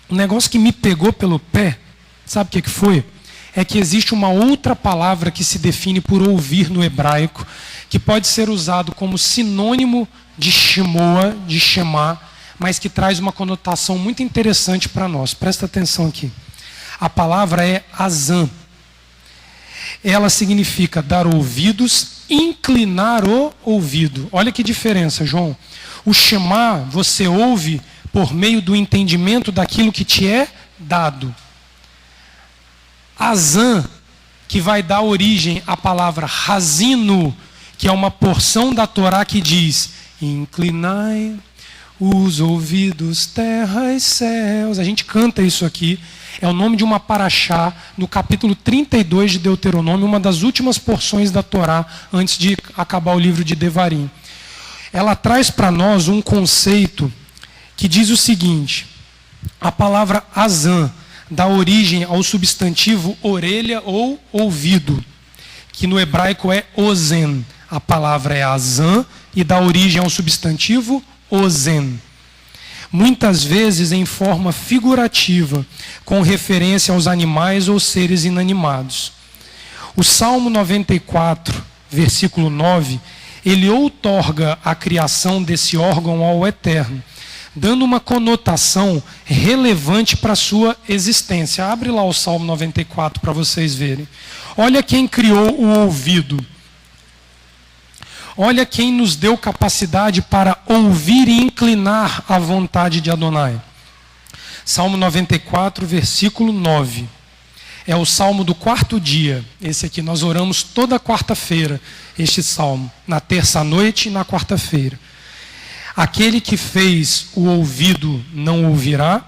um negócio que me pegou pelo pé, sabe o que foi? É que existe uma outra palavra que se define por ouvir no hebraico, que pode ser usado como sinônimo de shimoa, de shema, mas que traz uma conotação muito interessante para nós. Presta atenção aqui. A palavra é azan. Ela significa dar ouvidos, inclinar o ouvido. Olha que diferença, João. O shema você ouve por meio do entendimento daquilo que te é dado. Azan, que vai dar origem à palavra razino, que é uma porção da Torá que diz: inclinai os ouvidos, terra e céus. A gente canta isso aqui. É o nome de uma paraxá no capítulo 32 de Deuteronômio, uma das últimas porções da Torá antes de acabar o livro de Devarim. Ela traz para nós um conceito que diz o seguinte: a palavra azan dá origem ao substantivo orelha ou ouvido, que no hebraico é ozen. A palavra é azan e dá origem ao substantivo ozen. Muitas vezes em forma figurativa, com referência aos animais ou seres inanimados. O Salmo 94, versículo 9, ele outorga a criação desse órgão ao Eterno, dando uma conotação relevante para a sua existência. Abre lá o Salmo 94 para vocês verem. Olha quem criou o ouvido. Olha quem nos deu capacidade para ouvir e inclinar a vontade de Adonai. Salmo 94, versículo 9. É o salmo do quarto dia. Esse aqui nós oramos toda quarta-feira, este salmo, na terça-noite e na quarta-feira. Aquele que fez o ouvido não ouvirá,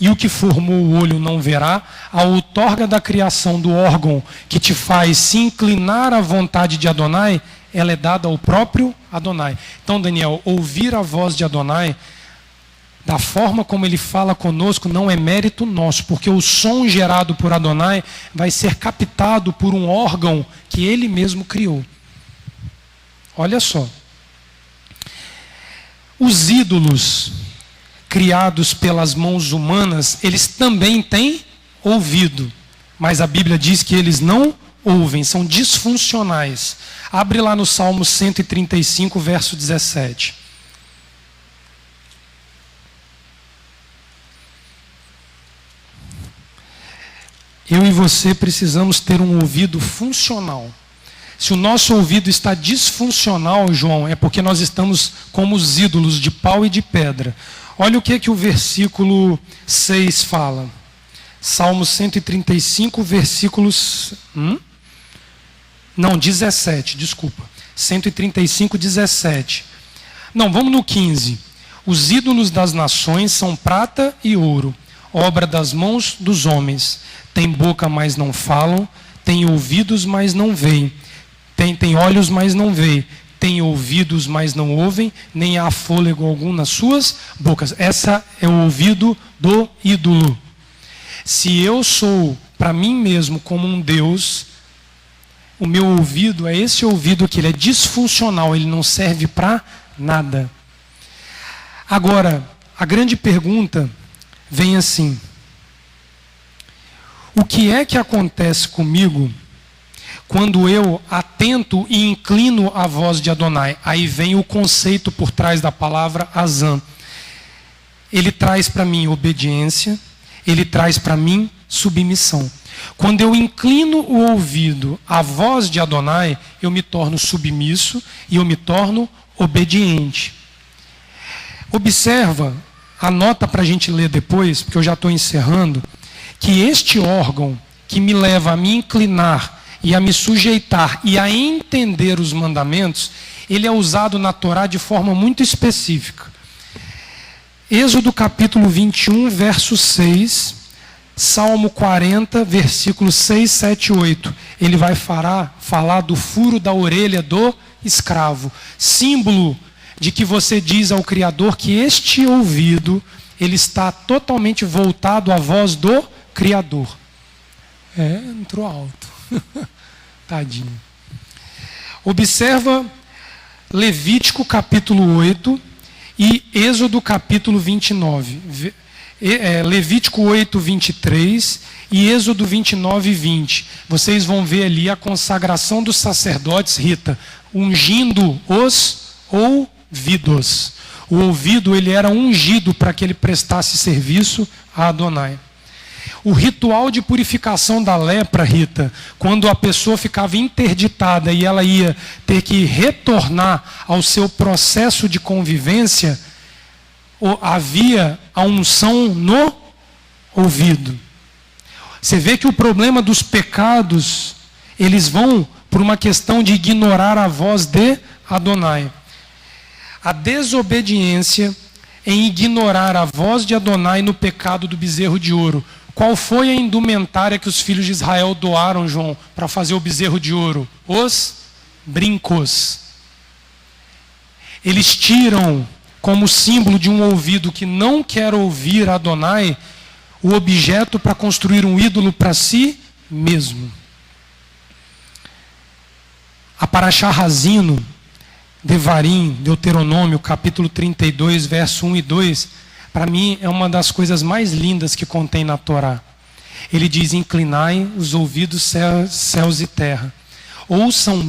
e o que formou o olho não verá. A outorga da criação do órgão que te faz se inclinar à vontade de Adonai, ela é dada ao próprio Adonai. Então, Daniel, ouvir a voz de Adonai, da forma como ele fala conosco, não é mérito nosso, porque o som gerado por Adonai vai ser captado por um órgão que ele mesmo criou. Olha só. Os ídolos criados pelas mãos humanas, eles também têm ouvido, mas a Bíblia diz que eles não ouvem, são disfuncionais. Abre lá no Salmo 135, verso 17. Eu e você precisamos ter um ouvido funcional. Se o nosso ouvido está disfuncional, João, é porque nós estamos como os ídolos de pau e de pedra. Olha o que o versículo 6 fala. Salmo 135, versículos... 17, desculpa. 135, 17. Não, vamos no 15. Os ídolos das nações são prata e ouro, obra das mãos dos homens. Tem boca, mas não falam. Tem ouvidos, mas não veem. Tem olhos, mas não veem. Tem ouvidos, mas não ouvem. Nem há fôlego algum nas suas bocas. Essa é o ouvido do ídolo. Se eu sou para mim mesmo como um Deus, o meu ouvido é esse ouvido que ele é disfuncional, ele não serve para nada. Agora, a grande pergunta vem assim: o que é que acontece comigo quando eu atento e inclino a voz de Adonai. Aí vem o conceito por trás da palavra azan. Ele traz para mim obediência, ele traz para mim submissão. Quando eu inclino o ouvido à voz de Adonai, eu me torno submisso e eu me torno obediente. Observa, anota para a gente ler depois, porque eu já estou encerrando, que este órgão que me leva a me inclinar e a me sujeitar e a entender os mandamentos, ele é usado na Torá de forma muito específica. Êxodo capítulo 21, verso 6, Salmo 40, versículos 6, 7 e 8. Ele vai falar do furo da orelha do escravo, símbolo de que você diz ao Criador que este ouvido, ele está totalmente voltado à voz do Criador. Entrou alto. Tadinho. Observa Levítico capítulo 8 e Êxodo capítulo 29. Levítico 8, 23 e Êxodo 29, 20. Vocês vão ver ali a consagração dos sacerdotes, Rita, ungindo os ouvidos. O ouvido, ele era ungido para que ele prestasse serviço a Adonai. O ritual de purificação da lepra, Rita, quando a pessoa ficava interditada e ela ia ter que retornar ao seu processo de convivência, havia a unção no ouvido. Você vê que o problema dos pecados, eles vão por uma questão de ignorar a voz de Adonai. A desobediência em ignorar a voz de Adonai no pecado do bezerro de ouro. Qual foi a indumentária que os filhos de Israel doaram, João, para fazer o bezerro de ouro? Os brincos. Eles tiram como símbolo de um ouvido que não quer ouvir Adonai, o objeto para construir um ídolo para si mesmo. A Parashá Razino, Devarim, Deuteronômio, capítulo 32, verso 1 e 2, para mim é uma das coisas mais lindas que contém na Torá. Ele diz: inclinai os ouvidos, céus e terra. Ouçam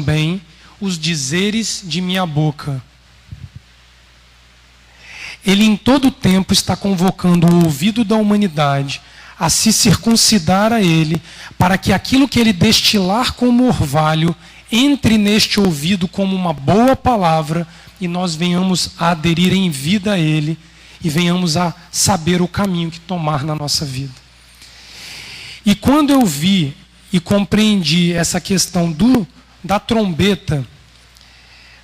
bem os dizeres de minha boca. Ele em todo tempo está convocando o ouvido da humanidade a se circuncidar a ele, para que aquilo que ele destilar como orvalho entre neste ouvido como uma boa palavra e nós venhamos a aderir em vida a ele e venhamos a saber o caminho que tomar na nossa vida. E quando eu vi e compreendi essa questão da trombeta,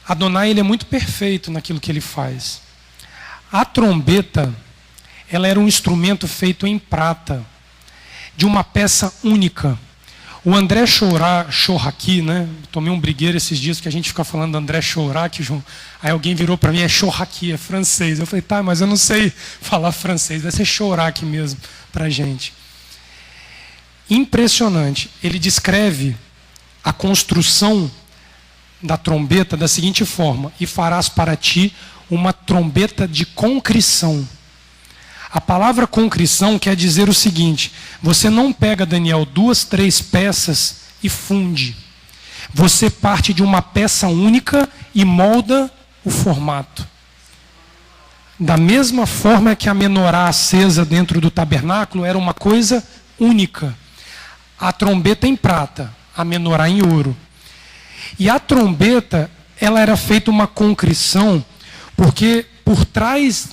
Adonai, ele é muito perfeito naquilo que ele faz. A trombeta, ela era um instrumento feito em prata, de uma peça única. O André Choraki, né? Tomei um brigueiro esses dias que a gente fica falando André Choraki, João. Aí alguém virou para mim, é Choraki, é francês. Eu falei, tá, mas eu não sei falar francês, vai ser Choraki mesmo para a gente. Impressionante. Ele descreve a construção da trombeta da seguinte forma: e farás para ti uma trombeta de concrição. A palavra concrição quer dizer o seguinte: você não pega, Daniel, 2, 3 peças e funde. Você parte de uma peça única e molda o formato. Da mesma forma que a menorá acesa dentro do tabernáculo era uma coisa única. A trombeta em prata, a menorá em ouro. E a trombeta, ela era feita uma concrição, porque por trás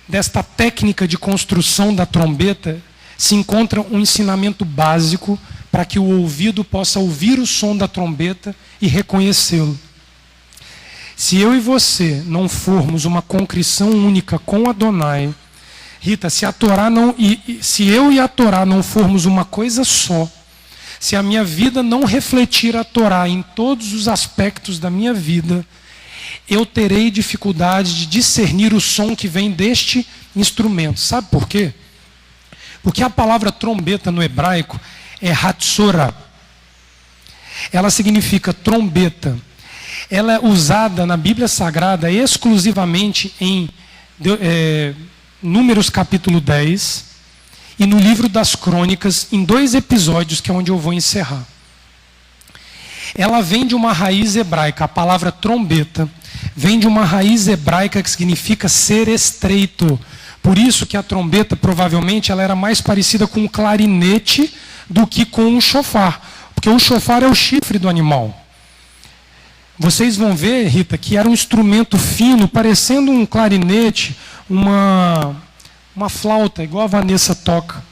desta técnica de construção da trombeta se encontra um ensinamento básico para que o ouvido possa ouvir o som da trombeta e reconhecê-lo. Se eu e você não formos uma concrição única com Adonai, Rita, se eu e a Torá não formos uma coisa só, se a minha vida não refletir a Torá em todos os aspectos da minha vida, eu terei dificuldade de discernir o som que vem deste instrumento. Sabe por quê? Porque a palavra trombeta no hebraico é hatzorah. Ela significa trombeta. Ela é usada na Bíblia Sagrada exclusivamente em Números capítulo 10 e no livro das Crônicas, em 2 episódios, que é onde eu vou encerrar. Ela vem de uma raiz hebraica, a palavra trombeta vem de uma raiz hebraica que significa ser estreito. Por isso que a trombeta, provavelmente, ela era mais parecida com um clarinete do que com um chofar. Porque o chofar é o chifre do animal. Vocês vão ver, Rita, que era um instrumento fino, parecendo um clarinete, uma flauta, igual a Vanessa toca.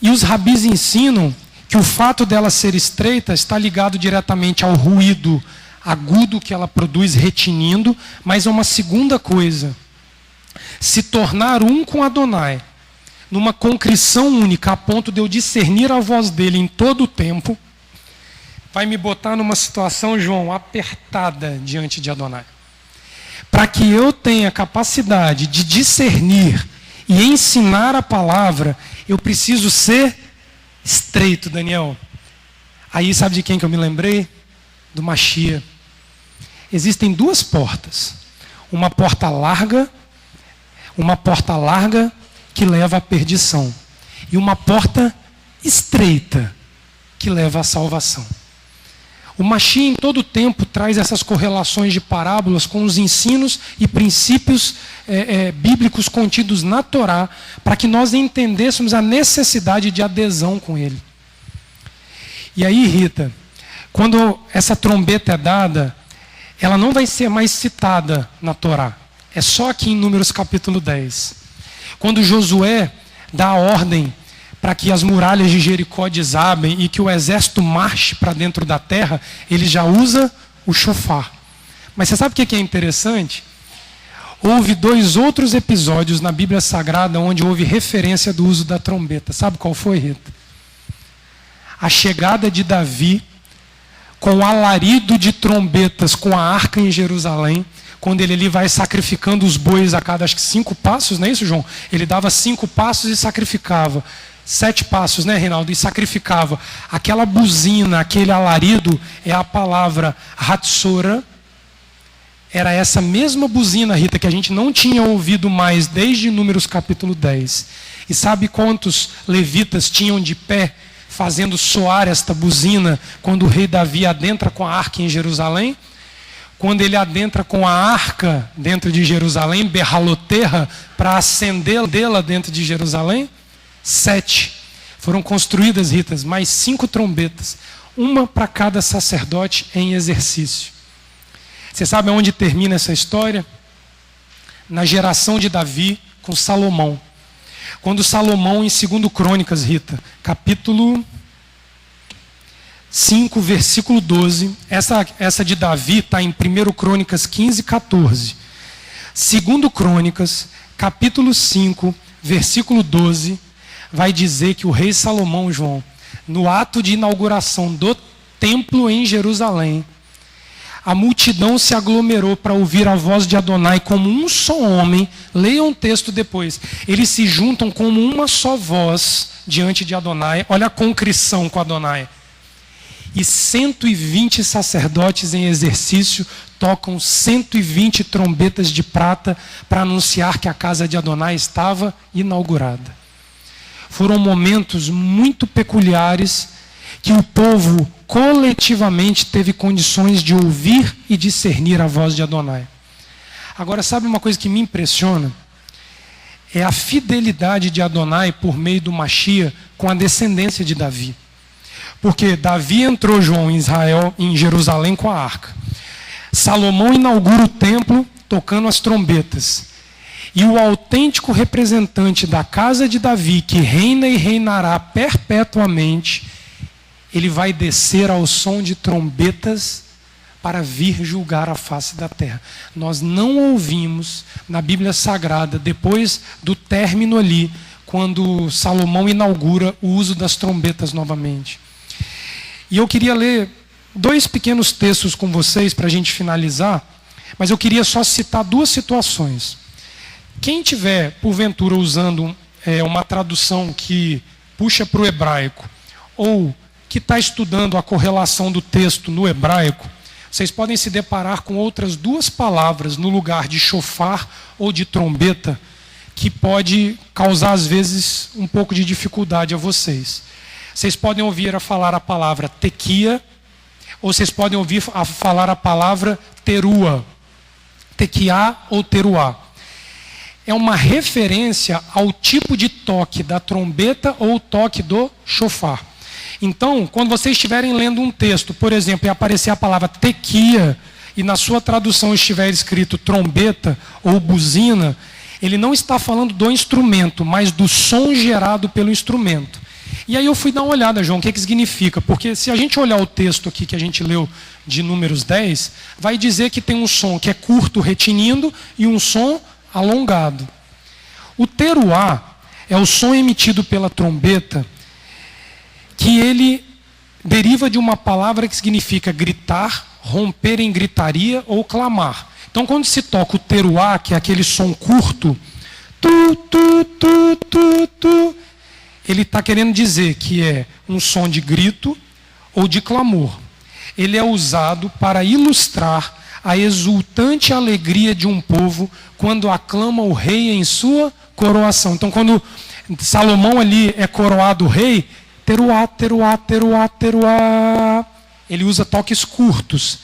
E os rabis ensinam que o fato dela ser estreita está ligado diretamente ao ruído agudo que ela produz retinindo, mas é uma segunda coisa. Se tornar um com Adonai, numa concrição única, a ponto de eu discernir a voz dele em todo o tempo, vai me botar numa situação, João, apertada diante de Adonai. Para que eu tenha capacidade de discernir e ensinar a palavra, eu preciso ser estreito, Daniel. Aí sabe de quem que eu me lembrei? Do Mashiach. Existem 2 portas. Uma porta larga que leva à perdição. E uma porta estreita que leva à salvação. O Mashiach em todo o tempo traz essas correlações de parábolas com os ensinos e princípios bíblicos contidos na Torá, para que nós entendêssemos a necessidade de adesão com ele. E aí, Rita, quando essa trombeta é dada, ela não vai ser mais citada na Torá. É só aqui em Números capítulo 10. Quando Josué dá a ordem para que as muralhas de Jericó desabem e que o exército marche para dentro da terra, ele já usa o chofar. Mas você sabe o que é interessante? Houve 2 outros episódios na Bíblia Sagrada onde houve referência do uso da trombeta. Sabe qual foi, Rita? A chegada de Davi com o alarido de trombetas com a arca em Jerusalém, quando ele ali vai sacrificando os bois a cada, acho que 5 passos, não é isso, João? Ele dava 5 passos e sacrificava. 7 passos, né, Reinaldo? E sacrificava. Aquela buzina, aquele alarido, é a palavra Hatsora. Era essa mesma buzina, Rita, que a gente não tinha ouvido mais desde Números capítulo 10. E sabe quantos levitas tinham de pé fazendo soar esta buzina quando o rei Davi adentra com a arca em Jerusalém? Quando ele adentra com a arca dentro de Jerusalém, Berraloterra, para acendê-la dentro de Jerusalém? 7. Foram construídas, Ritas, mais 5 trombetas, uma para cada sacerdote em exercício. Você sabe aonde termina essa história? Na geração de Davi com Salomão. Quando Salomão, em 2 Crônicas, Rita, capítulo 5, versículo 12, essa de Davi está em 1 Crônicas 15, 14. 2 Crônicas, capítulo 5, versículo 12, vai dizer que o rei Salomão, João, no ato de inauguração do templo em Jerusalém, a multidão se aglomerou para ouvir a voz de Adonai como um só homem. Leiam o texto depois. Eles se juntam como uma só voz diante de Adonai. Olha a concrição com Adonai. E 120 sacerdotes em exercício tocam 120 trombetas de prata para anunciar que a casa de Adonai estava inaugurada. Foram momentos muito peculiares que o povo coletivamente teve condições de ouvir e discernir a voz de Adonai. Agora, sabe uma coisa que me impressiona? É a fidelidade de Adonai por meio do Mashiach com a descendência de Davi. Porque Davi entrou, João, em Israel, em Jerusalém com a arca. Salomão inaugura o templo tocando as trombetas. E o autêntico representante da casa de Davi, que reina e reinará perpetuamente, ele vai descer ao som de trombetas para vir julgar a face da terra. Nós não ouvimos na Bíblia Sagrada, depois do término ali, quando Salomão inaugura o uso das trombetas novamente. E eu queria ler 2 pequenos textos com vocês para a gente finalizar, mas eu queria só citar 2 situações. Quem tiver, porventura, usando uma tradução que puxa para o hebraico, ou que está estudando a correlação do texto no hebraico, vocês podem se deparar com outras 2 palavras no lugar de shofar ou de trombeta, que pode causar, às vezes, um pouco de dificuldade a vocês. Vocês podem ouvir falar a palavra tequia, ou vocês podem ouvir falar a palavra terua. Tequiá ou teruá. É uma referência ao tipo de toque da trombeta ou toque do chofar. Então, quando vocês estiverem lendo um texto, por exemplo, e aparecer a palavra tequia, e na sua tradução estiver escrito trombeta ou buzina, ele não está falando do instrumento, mas do som gerado pelo instrumento. E aí eu fui dar uma olhada, João, o que significa? Porque se a gente olhar o texto aqui que a gente leu de Números 10, vai dizer que tem um som que é curto, retinindo, e um som alongado. O teruá é o som emitido pela trombeta, que ele deriva de uma palavra que significa gritar, romper em gritaria ou clamar. Então, quando se toca o teruá, que é aquele som curto, tu, tu, tu, tu, tu, ele está querendo dizer que é um som de grito ou de clamor. Ele é usado para ilustrar a exultante alegria de um povo quando aclama o rei em sua coroação. Então, quando Salomão ali é coroado rei, teruá, teruá, teruá, teruá, ele usa toques curtos.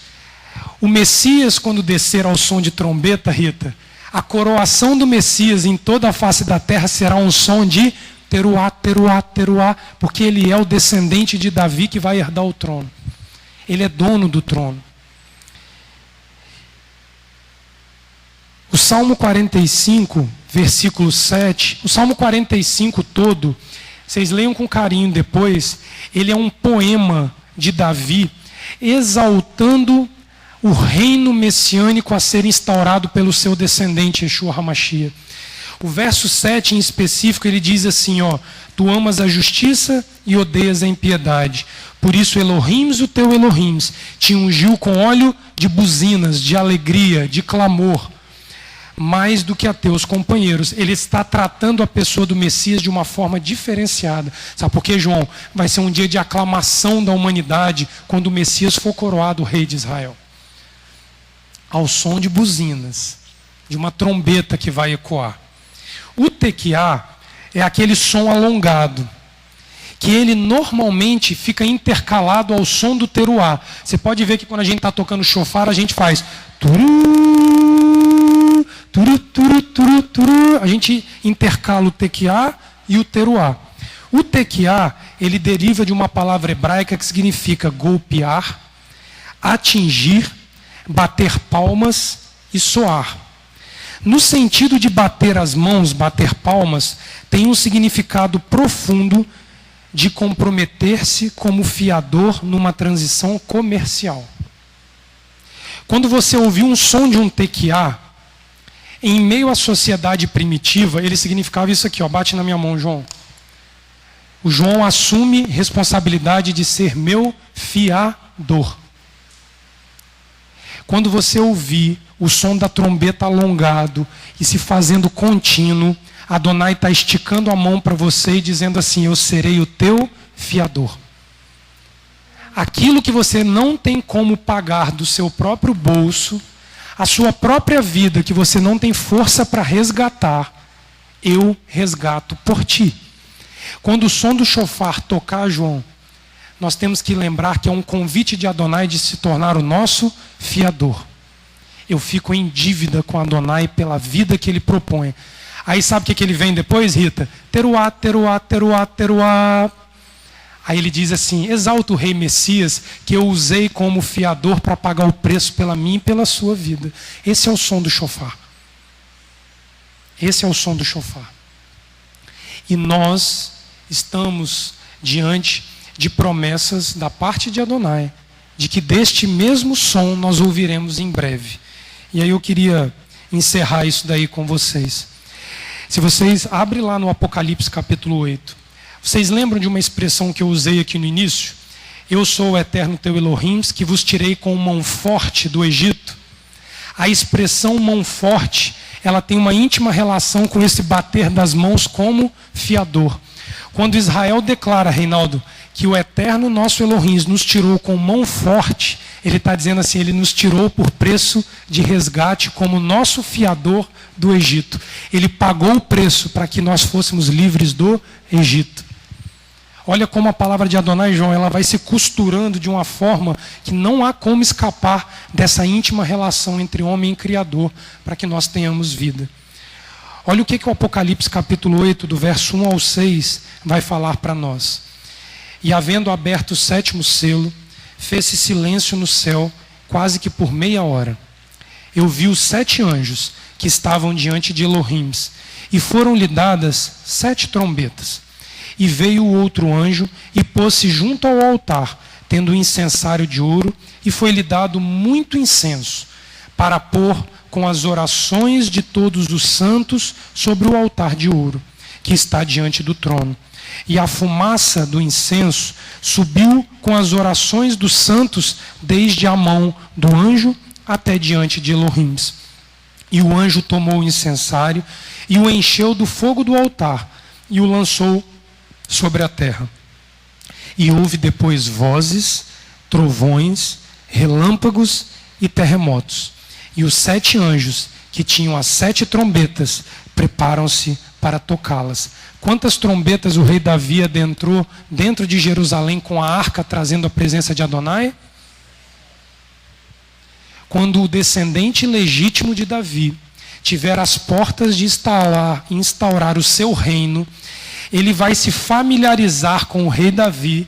O Messias, quando descer ao som de trombeta, Rita, a coroação do Messias em toda a face da terra será um som de teruá, teruá, teruá, porque ele é o descendente de Davi que vai herdar o trono. Ele é dono do trono. O Salmo 45, versículo 7, o Salmo 45 todo, vocês leiam com carinho depois, ele é um poema de Davi, exaltando o reino messiânico a ser instaurado pelo seu descendente, Yeshua HaMashiach. O verso 7 em específico, ele diz assim, ó, tu amas a justiça e odeias a impiedade. Por isso Elohims, o teu Elohims, te ungiu com óleo de buzinas, de alegria, de clamor, mais do que a teus companheiros. Ele está tratando a pessoa do Messias de uma forma diferenciada. Sabe por quê, João? Vai ser um dia de aclamação da humanidade quando o Messias for coroado rei de Israel. Ao som de buzinas, de uma trombeta que vai ecoar. O tequiá é aquele som alongado, que ele normalmente fica intercalado ao som do teruá. Você pode ver que quando a gente está tocando chofar, a gente faz turu, turu, turu, turu, turu. A gente intercala o tequiá e o teruá. O tequiá, ele deriva de uma palavra hebraica que significa golpear, atingir, bater palmas e soar. No sentido de bater as mãos, bater palmas, tem um significado profundo de comprometer-se como fiador numa transição comercial. Quando você ouviu um som de um tequiá, em meio à sociedade primitiva, ele significava isso aqui, ó, bate na minha mão, João. O João assume responsabilidade de ser meu fiador. Quando você ouvir o som da trombeta alongado e se fazendo contínuo, Adonai está esticando a mão para você e dizendo assim, eu serei o teu fiador. Aquilo que você não tem como pagar do seu próprio bolso, a sua própria vida que você não tem força para resgatar, eu resgato por ti. Quando o som do chofar tocar, João, nós temos que lembrar que é um convite de Adonai de se tornar o nosso fiador. Eu fico em dívida com Adonai pela vida que ele propõe. Aí sabe o que ele vem depois, Rita? Teruá, teruá, teruá, teruá. Aí ele diz assim, exalta o rei Messias, que eu usei como fiador para pagar o preço pela minha e pela sua vida. Esse é o som do chofar. Esse é o som do chofar. E nós estamos diante de promessas da parte de Adonai, de que deste mesmo som nós ouviremos em breve. E aí eu queria encerrar isso daí com vocês. Se vocês abrem lá no Apocalipse capítulo 8, vocês lembram de uma expressão que eu usei aqui no início? Eu sou o eterno teu Elohim, que vos tirei com mão forte do Egito. A expressão mão forte, ela tem uma íntima relação com esse bater das mãos como fiador. Quando Israel declara, Reinaldo, que o eterno nosso Elohim nos tirou com mão forte, Ele está dizendo assim, ele nos tirou por preço de resgate como nosso fiador do Egito. Ele pagou o preço para que nós fôssemos livres do Egito. Olha como a palavra de Adonai, João, ela vai se costurando de uma forma que não há como escapar dessa íntima relação entre homem e Criador para que nós tenhamos vida. Olha o que o Apocalipse capítulo 8, do verso 1 ao 6, vai falar para nós. E havendo aberto o 7º selo, fez-se silêncio no céu, quase que por meia hora. Eu vi os 7 anjos que estavam diante de Elohim, e foram-lhe dadas 7 trombetas. E veio o outro anjo e pôs-se junto ao altar, tendo um incensário de ouro, e foi-lhe dado muito incenso, para pôr com as orações de todos os santos sobre o altar de ouro, que está diante do trono. E a fumaça do incenso subiu com as orações dos santos desde a mão do anjo até diante de Elohim. E o anjo tomou o incensário e o encheu do fogo do altar e o lançou sobre a terra. E houve depois vozes, trovões, relâmpagos e terremotos. E os 7 anjos que tinham as 7 trombetas preparam-se para tocá-las. Quantas trombetas o rei Davi adentrou dentro de Jerusalém com a arca trazendo a presença de Adonai? Quando o descendente legítimo de Davi tiver as portas de instaurar o seu reino, ele vai se familiarizar com o rei Davi,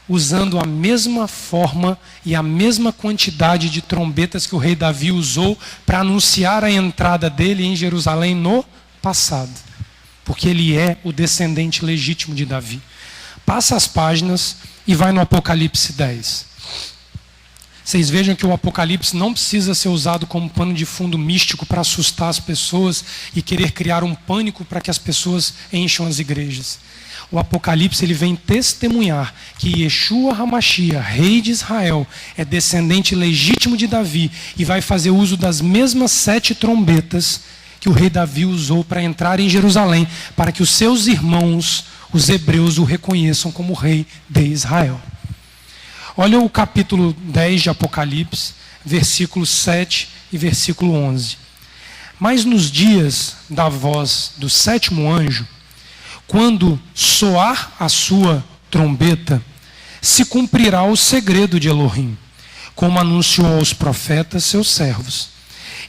usando a mesma forma e a mesma quantidade de trombetas que o rei Davi usou para anunciar a entrada dele em Jerusalém no passado. Porque ele é o descendente legítimo de Davi. Passa as páginas e vai no Apocalipse 10. Vocês vejam que o Apocalipse não precisa ser usado como pano de fundo místico para assustar as pessoas e querer criar um pânico para que as pessoas encham as igrejas. O Apocalipse ele vem testemunhar que Yeshua HaMashiach, rei de Israel, é descendente legítimo de Davi e vai fazer uso das mesmas 7 trombetas que o rei Davi usou para entrar em Jerusalém, para que os seus irmãos, os hebreus, o reconheçam como rei de Israel. Olha o capítulo 10 de Apocalipse, versículo 7 e versículo 11. Mas nos dias da voz do 7º anjo, quando soar a sua trombeta, se cumprirá o segredo de Elohim, como anunciou aos profetas seus servos.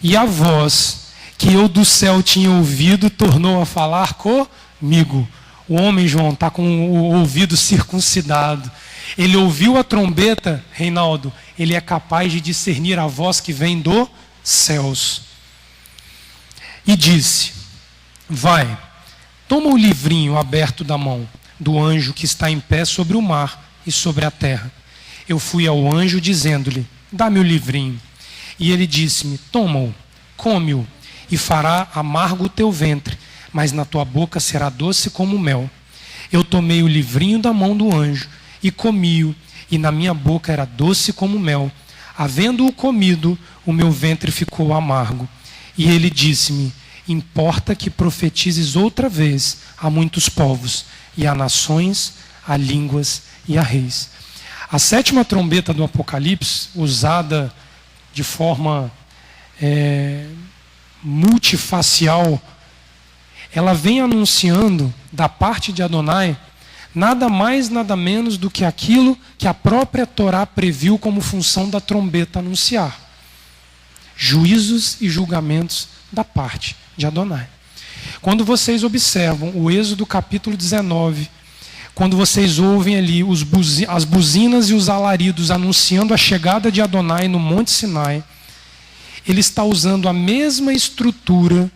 E a voz que eu do céu tinha ouvido tornou a falar comigo. O homem, João, está com o ouvido circuncidado. Ele ouviu a trombeta, Reinaldo, ele é capaz de discernir a voz que vem dos céus. E disse: vai, toma o livrinho aberto da mão do anjo que está em pé sobre o mar e sobre a terra. Eu fui ao anjo dizendo-lhe: dá-me o livrinho. E ele disse-me: toma-o, come-o, e fará amargo o teu ventre, mas na tua boca será doce como mel. Eu tomei o livrinho da mão do anjo e comi-o, e na minha boca era doce como mel. Havendo-o comido, o meu ventre ficou amargo. E ele disse-me: importa que profetizes outra vez a muitos povos, e a nações, a línguas e a reis. A 7ª trombeta do Apocalipse, usada de forma multifacial, ela vem anunciando da parte de Adonai nada mais, nada menos do que aquilo que a própria Torá previu como função da trombeta anunciar: juízos e julgamentos da parte de Adonai. Quando vocês observam o Êxodo capítulo 19, quando vocês ouvem ali as buzinas e os alaridos anunciando a chegada de Adonai no Monte Sinai, ele está usando a mesma estrutura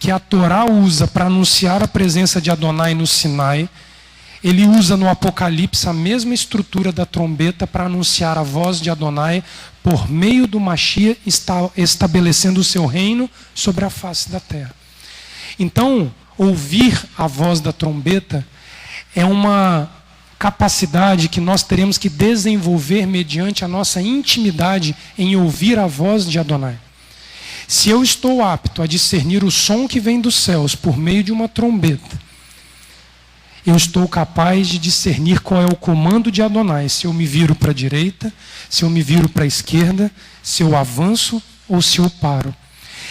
que a Torá usa para anunciar a presença de Adonai no Sinai. Ele usa no Apocalipse a mesma estrutura da trombeta para anunciar a voz de Adonai por meio do Mashiach, está estabelecendo o seu reino sobre a face da terra. Então, ouvir a voz da trombeta é uma capacidade que nós teremos que desenvolver mediante a nossa intimidade em ouvir a voz de Adonai. Se eu estou apto a discernir o som que vem dos céus por meio de uma trombeta, eu estou capaz de discernir qual é o comando de Adonai, se eu me viro para a direita, se eu me viro para a esquerda, se eu avanço ou se eu paro.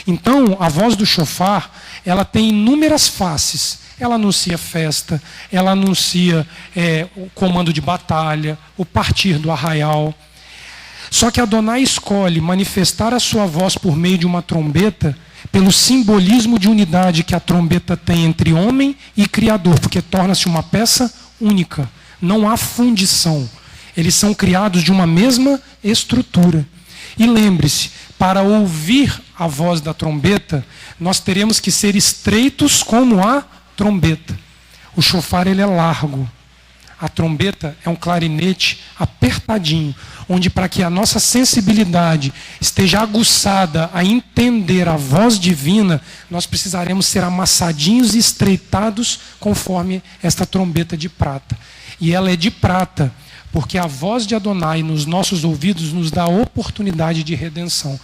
Então, a voz do shofar, ela tem inúmeras faces. Ela anuncia festa, ela anuncia o comando de batalha, o partir do arraial. Só que Adonai escolhe manifestar a sua voz por meio de uma trombeta, pelo simbolismo de unidade que a trombeta tem entre homem e Criador, porque torna-se uma peça única. Não há fundição. Eles são criados de uma mesma estrutura. E lembre-se, para ouvir a voz da trombeta, nós teremos que ser estreitos como a trombeta. O shofar ele é largo. A trombeta é um clarinete apertadinho, onde para que a nossa sensibilidade esteja aguçada a entender a voz divina, nós precisaremos ser amassadinhos e estreitados conforme esta trombeta de prata. E ela é de prata, porque a voz de Adonai nos nossos ouvidos nos dá a oportunidade de redenção.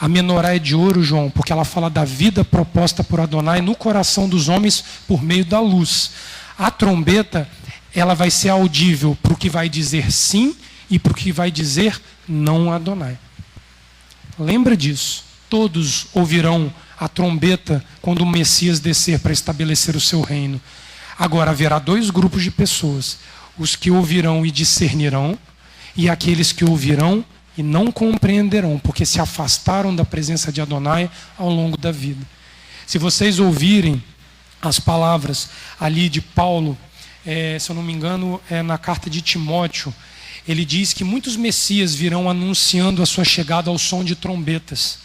A menorá é de ouro, João, porque ela fala da vida proposta por Adonai no coração dos homens por meio da luz. A trombeta, ela vai ser audível para o que vai dizer sim e para o que vai dizer não a Adonai. Lembra disso. Todos ouvirão a trombeta quando o Messias descer para estabelecer o seu reino. Agora haverá dois grupos de pessoas. Os que ouvirão e discernirão, e aqueles que ouvirão e não compreenderão, porque se afastaram da presença de Adonai ao longo da vida. Se vocês ouvirem as palavras ali de Paulo, se eu não me engano, na carta de Timóteo, ele diz que muitos messias virão anunciando a sua chegada ao som de trombetas.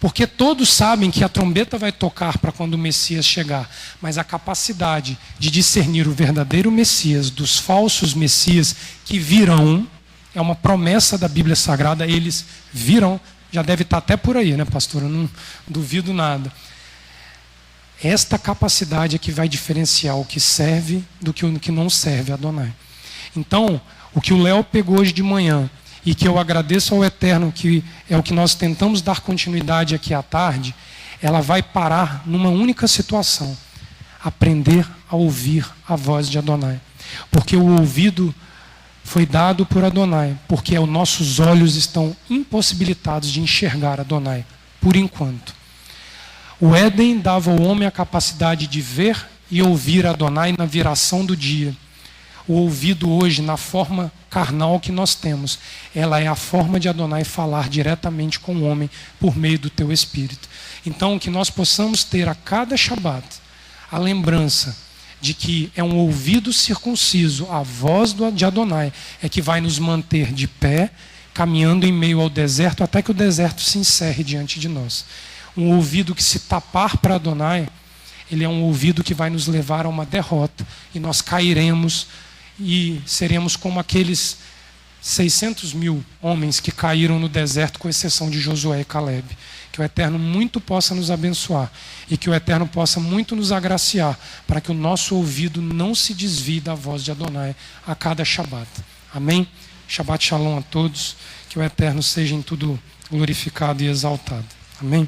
Porque todos sabem que a trombeta vai tocar para quando o Messias chegar, mas a capacidade de discernir o verdadeiro Messias dos falsos Messias que virão, é uma promessa da Bíblia Sagrada, eles virão, já deve estar até por aí, né, pastor? Eu não duvido nada. Esta capacidade é que vai diferenciar o que serve do que não serve a Adonai. Então, o que o Léo pegou hoje de manhã, e que eu agradeço ao Eterno, que é o que nós tentamos dar continuidade aqui à tarde, ela vai parar numa única situação: aprender a ouvir a voz de Adonai. Porque o ouvido foi dado por Adonai, porque os nossos olhos estão impossibilitados de enxergar Adonai, por enquanto. O Éden dava ao homem a capacidade de ver e ouvir Adonai na viração do dia. O ouvido hoje, na forma carnal que nós temos, ela é a forma de Adonai falar diretamente com o homem por meio do teu Espírito. Então, que nós possamos ter a cada Shabat a lembrança de que é um ouvido circunciso, a voz de Adonai é que vai nos manter de pé, caminhando em meio ao deserto, até que o deserto se encerre diante de nós. Um ouvido que se tapar para Adonai, ele é um ouvido que vai nos levar a uma derrota, e nós cairemos e seremos como aqueles 600 mil homens que caíram no deserto, com exceção de Josué e Caleb. Que o Eterno muito possa nos abençoar e que o Eterno possa muito nos agraciar, para que o nosso ouvido não se desvie da voz de Adonai a cada Shabat. Amém? Shabat Shalom a todos, que o Eterno seja em tudo glorificado e exaltado. Amém?